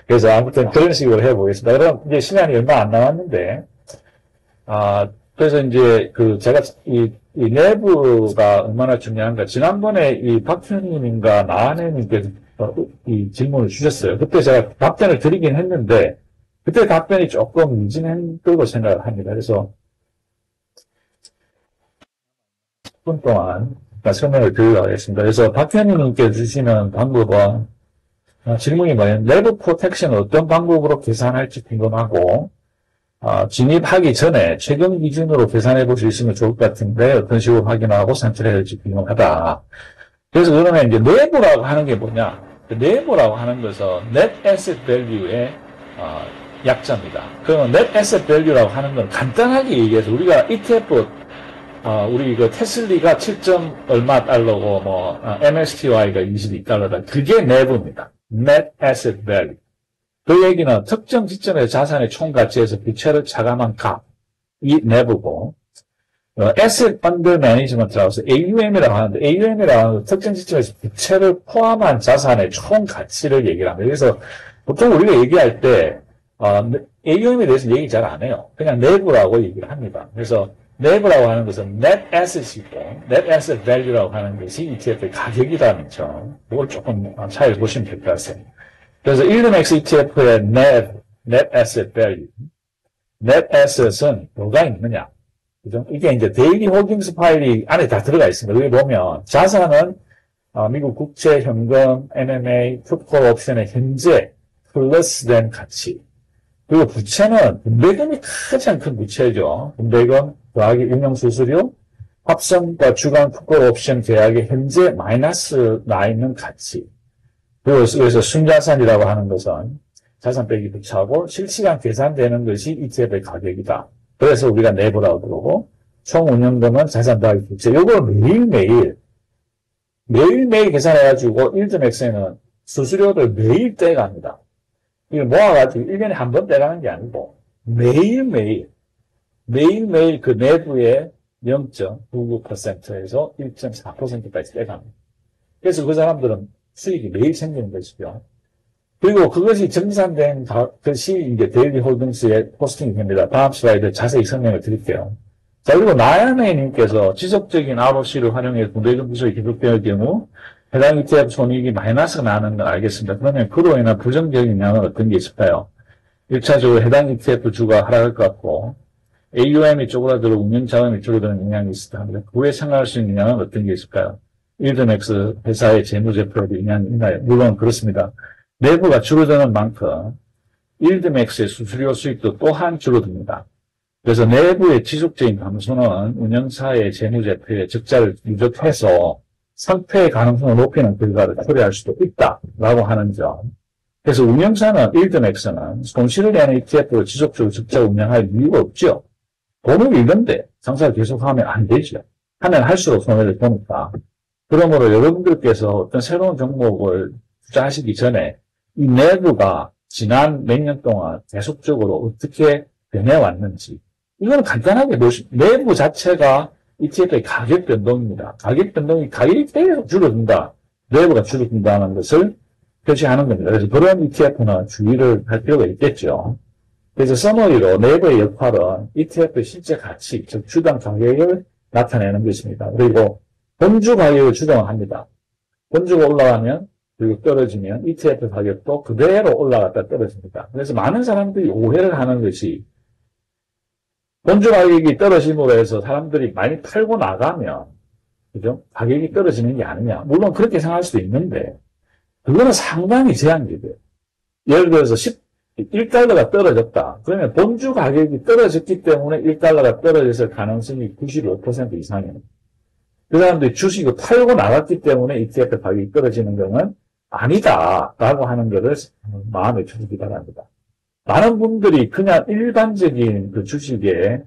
그래서 아무튼 그런 식으로 해보겠습니다. 그럼 이제 시간이 얼마 안 남았는데, 그래서 이제 제가 이 내부가 얼마나 중요한가. 지난번에 이 박현희님과 나은혜님께서 이 질문을 주셨어요. 그때 제가 답변을 드리긴 했는데, 그때 답변이 조금 미진했다고 생각을 합니다. 그래서 10분 동안 설명을 드리려고 하겠습니다. 그래서 박현희님께 주시는 방법은 질문이 뭐냐면 내부 프로텍션을 어떤 방법으로 계산할지 궁금하고 진입하기 전에 최근 기준으로 계산해 볼 수 있으면 좋을 것 같은데 어떤 식으로 확인하고 산출해야 될지 궁금하다. 그래서 그러면 이제 내부라고 하는 게 뭐냐? 내부라고 하는 것은 Net Asset Value의 약자입니다. 그러면 Net Asset Value라고 하는 건 간단하게 얘기해서 우리가 ETF 우리 테슬리가 7점 얼마 달러고 MSTY가 22달러다. 그게 내부입니다. Net Asset Value. 그 얘기는 특정 시점의 자산의 총 가치에서 부채를 차감한 값이 내부고 Asset Under Management라고 해서 AUM이라고 하는데 AUM이라고 하는 특정 시점에서 부채를 포함한 자산의 총 가치를 얘기를 합니다. 그래서 보통 우리가 얘기할 때 AUM에 대해서 얘기 잘 안 해요. 그냥 내부라고 얘기를 합니다. 그래서 내부라고 하는 것은 net asset이고 net asset value라고 하는 것이 ETF의 가격이라는 점. 그걸 조금 차이를 보시면 될 것 같아요. 그래서 1륜X ETF의 net asset value. net asset은 뭐가 있느냐? 그죠? 이게 이제 데일리 홀딩스 파일이 안에 다 들어가 있습니다. 여기 보면 자산은 미국 국채, 현금, MMA, 풋콜 옵션의 현재 플러스 된 가치. 그리고 부채는 분배금이 가장 큰 부채죠. 분배금 더하기 운영수수료 합성과 주간 풋콜 옵션 계약의 현재 마이너스 나 있는 가치. 그래서 순자산이라고 하는 것은 자산 빼기 부차하고 실시간 계산되는 것이 ETF의 가격이다. 그래서 우리가 내부라고 그러고 총 운영금은 자산 더하기 부채. 이거 매일매일 계산해가지고 1.X에는 수수료를 매일 떼갑니다. 이걸 모아가지고 1년에 한 번 떼가는 게 아니고 매일매일 그 내부의 0.99%에서 1.4%까지 떼갑니다. 그래서 그 사람들은 수익이 매일 생기는 것이죠. 그리고 그것이 정산된 것이 이제 데일리 홀딩스의 포스팅이 됩니다. 다음 슬라이드에 자세히 설명을 드릴게요. 자, 그리고 나야메이님께서 지속적인 ROC를 활용해 분배금 비율이 기록될 경우 해당 ETF 손익이 마이너스가 나는 걸 알겠습니다. 그러면 그로 인한 부정적인 영향은 어떤 게 있을까요? 1차적으로 해당 ETF 주가 하락할 것 같고 AUM이 쪼그라들어 운영 자금이 줄어드는 영향이 있을 것 합니다. 그 후에 생각할 수 있는 영향은 어떤 게 있을까요? 1.X 회사의 재무제표에도 영향이 있나요? 물론 그렇습니다. 내부가 줄어드는 만큼 1.X의 수수료 수익도 또한 줄어듭니다. 그래서 내부의 지속적인 감소는 운영사의 재무제표에 적자를 누적해서 상폐의 가능성을 높이는 결과를 초래할 수도 있다라고 하는 점. 그래서 운영사는 1.X는 손실을 내는 ETF를 지속적으로 적자 운영할 이유가 없죠. 돈을 잃는데 장사를 계속하면 안 되죠. 하면 할수록 손해를 보니까. 그러므로 여러분들께서 어떤 새로운 종목을 투자하시기 전에 이 내부가 지난 몇 년 동안 계속적으로 어떻게 변해왔는지 이건 간단하게 내부 자체가 ETF의 가격 변동입니다. 가격이 계속 줄어든다. 내부가 줄어든다는 것을 표시하는 겁니다. 그래서 그런 ETF는 주의를 할 필요가 있겠죠. 그래서 서머리로 내부의 역할은 ETF의 실제 가치, 즉 주당 가격을 나타내는 것입니다. 그리고 본주 가격을 추정합니다. 본주가 올라가면 그리고 떨어지면 ETF 가격도 그대로 올라갔다 떨어집니다. 그래서 많은 사람들이 오해를 하는 것이 본주 가격이 떨어짐으로 해서 사람들이 많이 팔고 나가면 그죠? 가격이 떨어지는 게 아니냐. 물론 그렇게 생각할 수도 있는데 그거는 상당히 제한적이에요. 예를 들어서 1달러가 떨어졌다. 그러면 본주 가격이 떨어졌기 때문에 1달러가 떨어졌을 가능성이 95% 이상입니다. 그 사람들이 주식을 팔고 나갔기 때문에 ETF 가격이 떨어지는 것은 아니다라고 하는 것을 마음에 두시기 바랍니다. 많은 분들이 그냥 일반적인 그 주식의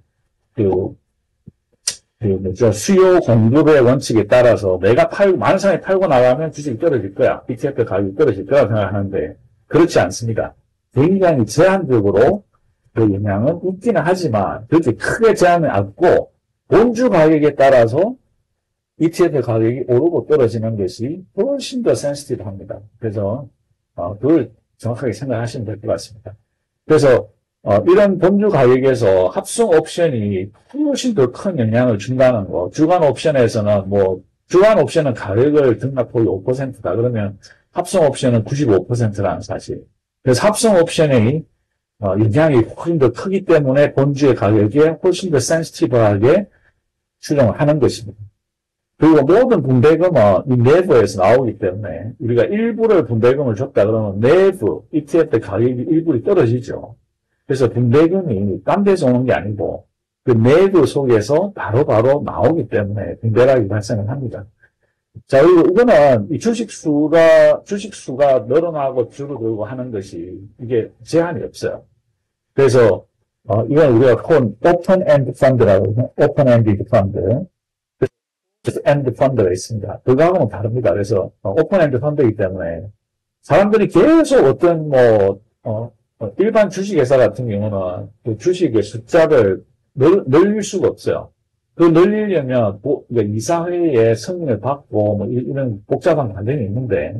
수요 공급의 원칙에 따라서 내가 많은 사람이 팔고 나가면 주식이 떨어질 거야. ETF 가격이 떨어질 거라고 생각하는데 그렇지 않습니다. 굉장히 제한적으로 그 영향은 있기는 하지만 그렇게 크게 제한은 없고 본주 가격에 따라서 ETF 가격이 오르고 떨어지는 것이 훨씬 더 센시티브합니다. 그래서 그걸 정확하게 생각하시면 될 것 같습니다. 그래서 이런 본주 가격에서 합성 옵션이 훨씬 더 큰 영향을 준다는 거. 주간 옵션에서는 주간 옵션은 가격을 등락폭이 5%다. 그러면 합성 옵션은 95%라는 사실. 그래서 합성 옵션의 영향이 훨씬 더 크기 때문에 본주의 가격에 훨씬 더 센시티브하게 추정을 하는 것입니다. 그리고 모든 분배금은 이 내부에서 나오기 때문에 우리가 일부를 분배금을 줬다 그러면 내부 ETF 가격이 일부이 떨어지죠. 그래서 분배금이 딴 데서 오는 게 아니고 그 내부 속에서 바로바로 나오기 때문에 분배락이 발생을 합니다. 자, 그리고 이거는 이 주식수가 늘어나고 줄어들고 하는 것이 이게 제한이 없어요. 그래서 이건 우리가 오픈엔드 펀드라고 해요. 오픈엔드 펀드. 엔드 펀드가 있습니다. 그거하고는 다릅니다. 그래서 오픈엔드 펀드이기 때문에 사람들이 계속 어떤 일반 주식회사 같은 경우는 그 주식의 숫자를 늘릴 수가 없어요. 그 늘리려면 이사회의 승인을 받고 이런 복잡한 과정이 있는데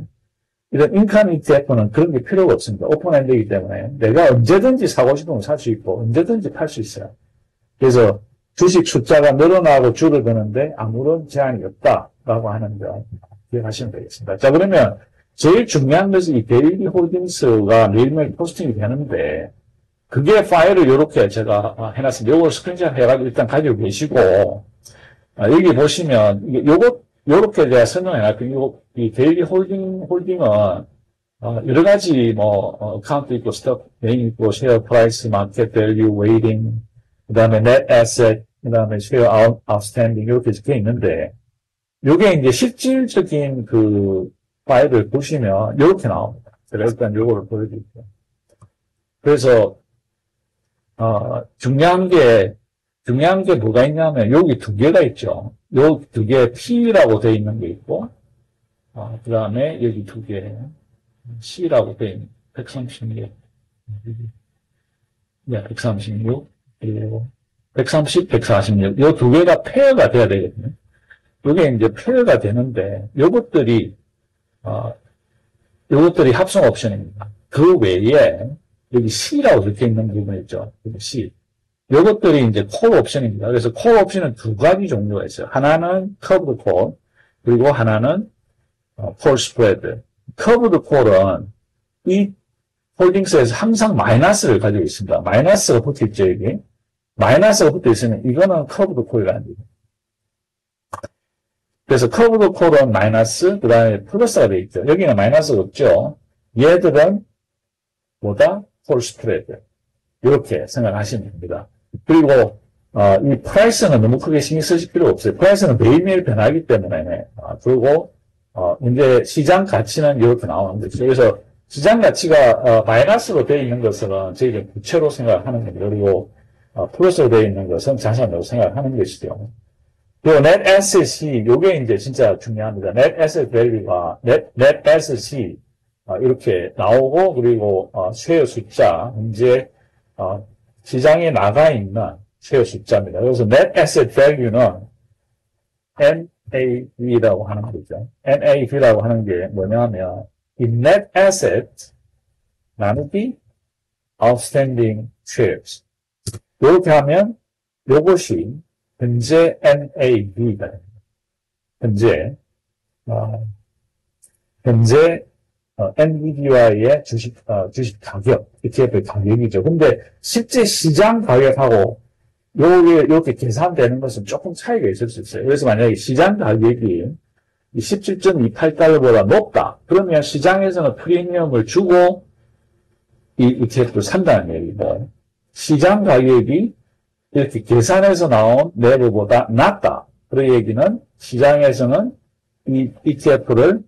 이런 인칸 ETF는 그런 게 필요가 없습니다. 오픈엔드이기 때문에 내가 언제든지 사고 싶으면 살 수 있고 언제든지 팔 수 있어요. 그래서 주식 숫자가 늘어나고 줄어드는데 아무런 제한이 없다라고 하는 점 기억하시면 되겠습니다. 자, 그러면 제일 중요한 것이 이 데일리 홀딩스가 매일매일 포스팅이 되는데 그게 파일을 이렇게 제가 해놨습니다. 요거 스크린샷 해가지고 일단 가지고 계시고 여기 보시면 요렇게 제가 설명해놨고 이 데일리 홀딩은 여러 가지 어카운트 있고 스톡 네임 있고 쉐어 프라이스 마켓 밸류 웨이팅 그다음에 net asset, 그 다음에 share outstanding 이렇게 적혀 있는데, 요게 이제 실질적인 그 파일을 보시면 이렇게 나옵니다. 제가 일단 요거를 보여드릴게요. 그래서, 중요한 게 뭐가 있냐면, 여기 두 개가 있죠. 요 두 개 P라고 되어 있는 게 있고, 그 다음에 여기 두 개, C라고 되어 있는, 136, 네, 136, 그리고 130, 146. 요 두 개가 페어가 돼야 되거든요. 요게 이제 페어가 되는데, 요것들이 합성 옵션입니다. 그 외에, 여기 C라고 적혀 있는 부분 있죠. 여기 C. 요것들이 이제 콜 옵션입니다. 그래서 콜 옵션은 두 가지 종류가 있어요. 하나는 커브드 콜, 그리고 하나는 콜 스프레드. 커브드 콜은 이 홀딩스에서 항상 마이너스를 가지고 있습니다. 마이너스가 붙어 있죠, 여기. 마이너스가 붙어 있으면 이거는 커브드 콜이 아닙니다. 그래서 커브드 콜은 마이너스, 그 다음에 플러스가 되어 있죠. 여기는 마이너스가 없죠. 얘들은 뭐다? 콜 스프레드. 이렇게 생각하시면 됩니다. 그리고 이 프라이스는 너무 크게 신경 쓰실 필요 없어요. 프라이스는 매일매일 변하기 때문에 그리고 이제 시장 가치는 이렇게 나오는 거죠. 그래서 시장 가치가 마이너스로 되어 있는 것은 저희가 부채로 생각하는 겁니다. 그리고 플러스로 되어 있는 것은 자산으로 생각하는 것이죠. 그리고 net asset이 요게 이제 진짜 중요합니다. net asset value가 net asset이 이렇게 나오고, 그리고 쉐어 숫자, 현재 시장에 나가 있는 쉐어 숫자입니다. 그래서 net asset value는 NAV라고 하는 거죠. NAV라고 하는 게 뭐냐면 이 net asset 나누기 outstanding shares. 이렇게 하면 이것이 현재 NAV가 됩니다. 현재 NVIDIA의 주식 가격, ETF 가격이죠. 근데 실제 시장 가격하고 이렇게 계산되는 것은 조금 차이가 있을 수 있어요. 그래서 만약에 시장 가격이 17.28달러보다 높다. 그러면 시장에서는 프리미엄을 주고 이 ETF를 산다는 얘기고, 시장 가격이 이렇게 계산해서 나온 내부보다 낮다. 그 얘기는 시장에서는 이 ETF를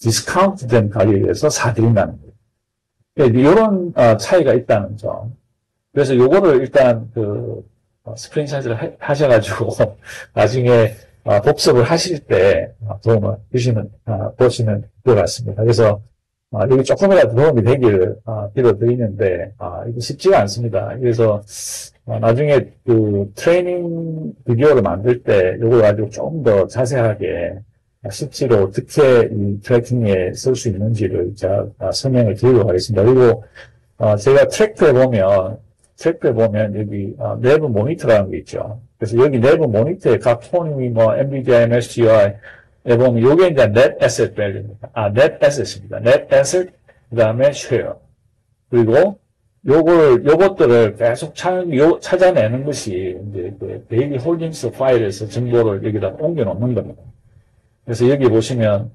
디스카운트 된 가격에서 사들인다는 거예요. 그러니까 이런 차이가 있다는 점. 그래서 요거를 일단 스크린샷을 하셔가지고 나중에 복습을 하실 때 도움을 보시면 될 것 같습니다. 그래서 여기 조금이라도 도움이 되기를 빌어드리는데 이게 쉽지가 않습니다. 그래서 나중에 트레이닝 비디오를 만들 때 요걸 가지고 조금 더 자세하게 실제로 어떻게 이 트래킹에 쓸 수 있는지를 제가 설명을 드리도록 하겠습니다. 그리고 제가 트랙표에 보면 여기 내부 모니터라는 게 있죠. 그래서 여기 내부 모니터에 각 폰이 NVIDIA, MSCI에 보면 요게 이제 net asset value입니다. net asset입니다. net asset, 그 다음에 share. 그리고 요것들을 계속 찾아내는 것이 이제 데일리 홀딩스 파일에서 정보를 여기다 옮겨 놓는 겁니다. 그래서 여기 보시면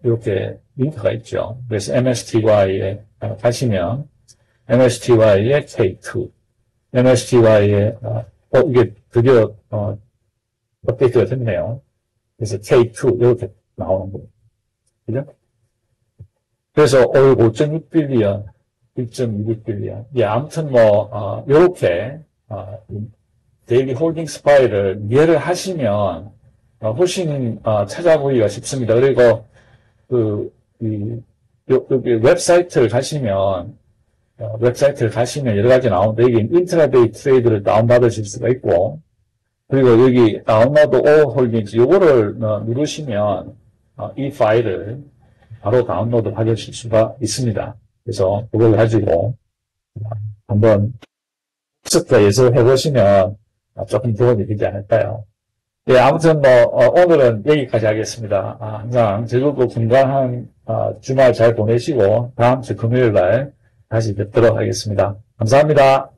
이렇게 링크가 있죠. 그래서 MSTY에 가시면 MSTY의 K2, MSTY의 이게 드디어 업데이트가 됐네요. 그래서 K2 이렇게 나오는 겁니다. 그죠? 그래서 5.6빌리언, 1.26빌리언. 예, 아무튼 요렇게 데일리 홀딩스 파일을 이해를 하시면 훨씬 찾아보기가 쉽습니다. 그리고 여기 웹사이트를 가시면 여러 가지 나오는데 여기 인트라데이 트레이드를 다운받으실 수가 있고, 그리고 여기 다운로드 올 홀딩스 요거를 누르시면 이 파일을 바로 다운로드 받으실 수가 있습니다. 그래서 그걸 가지고 한번 예습해 보시면 조금 도움이 되지 않을까요? 예, 아무튼 오늘은 여기까지 하겠습니다. 항상 즐겁고 건강한 주말 잘 보내시고 다음 주 금요일 날 다시 뵙도록 하겠습니다. 감사합니다.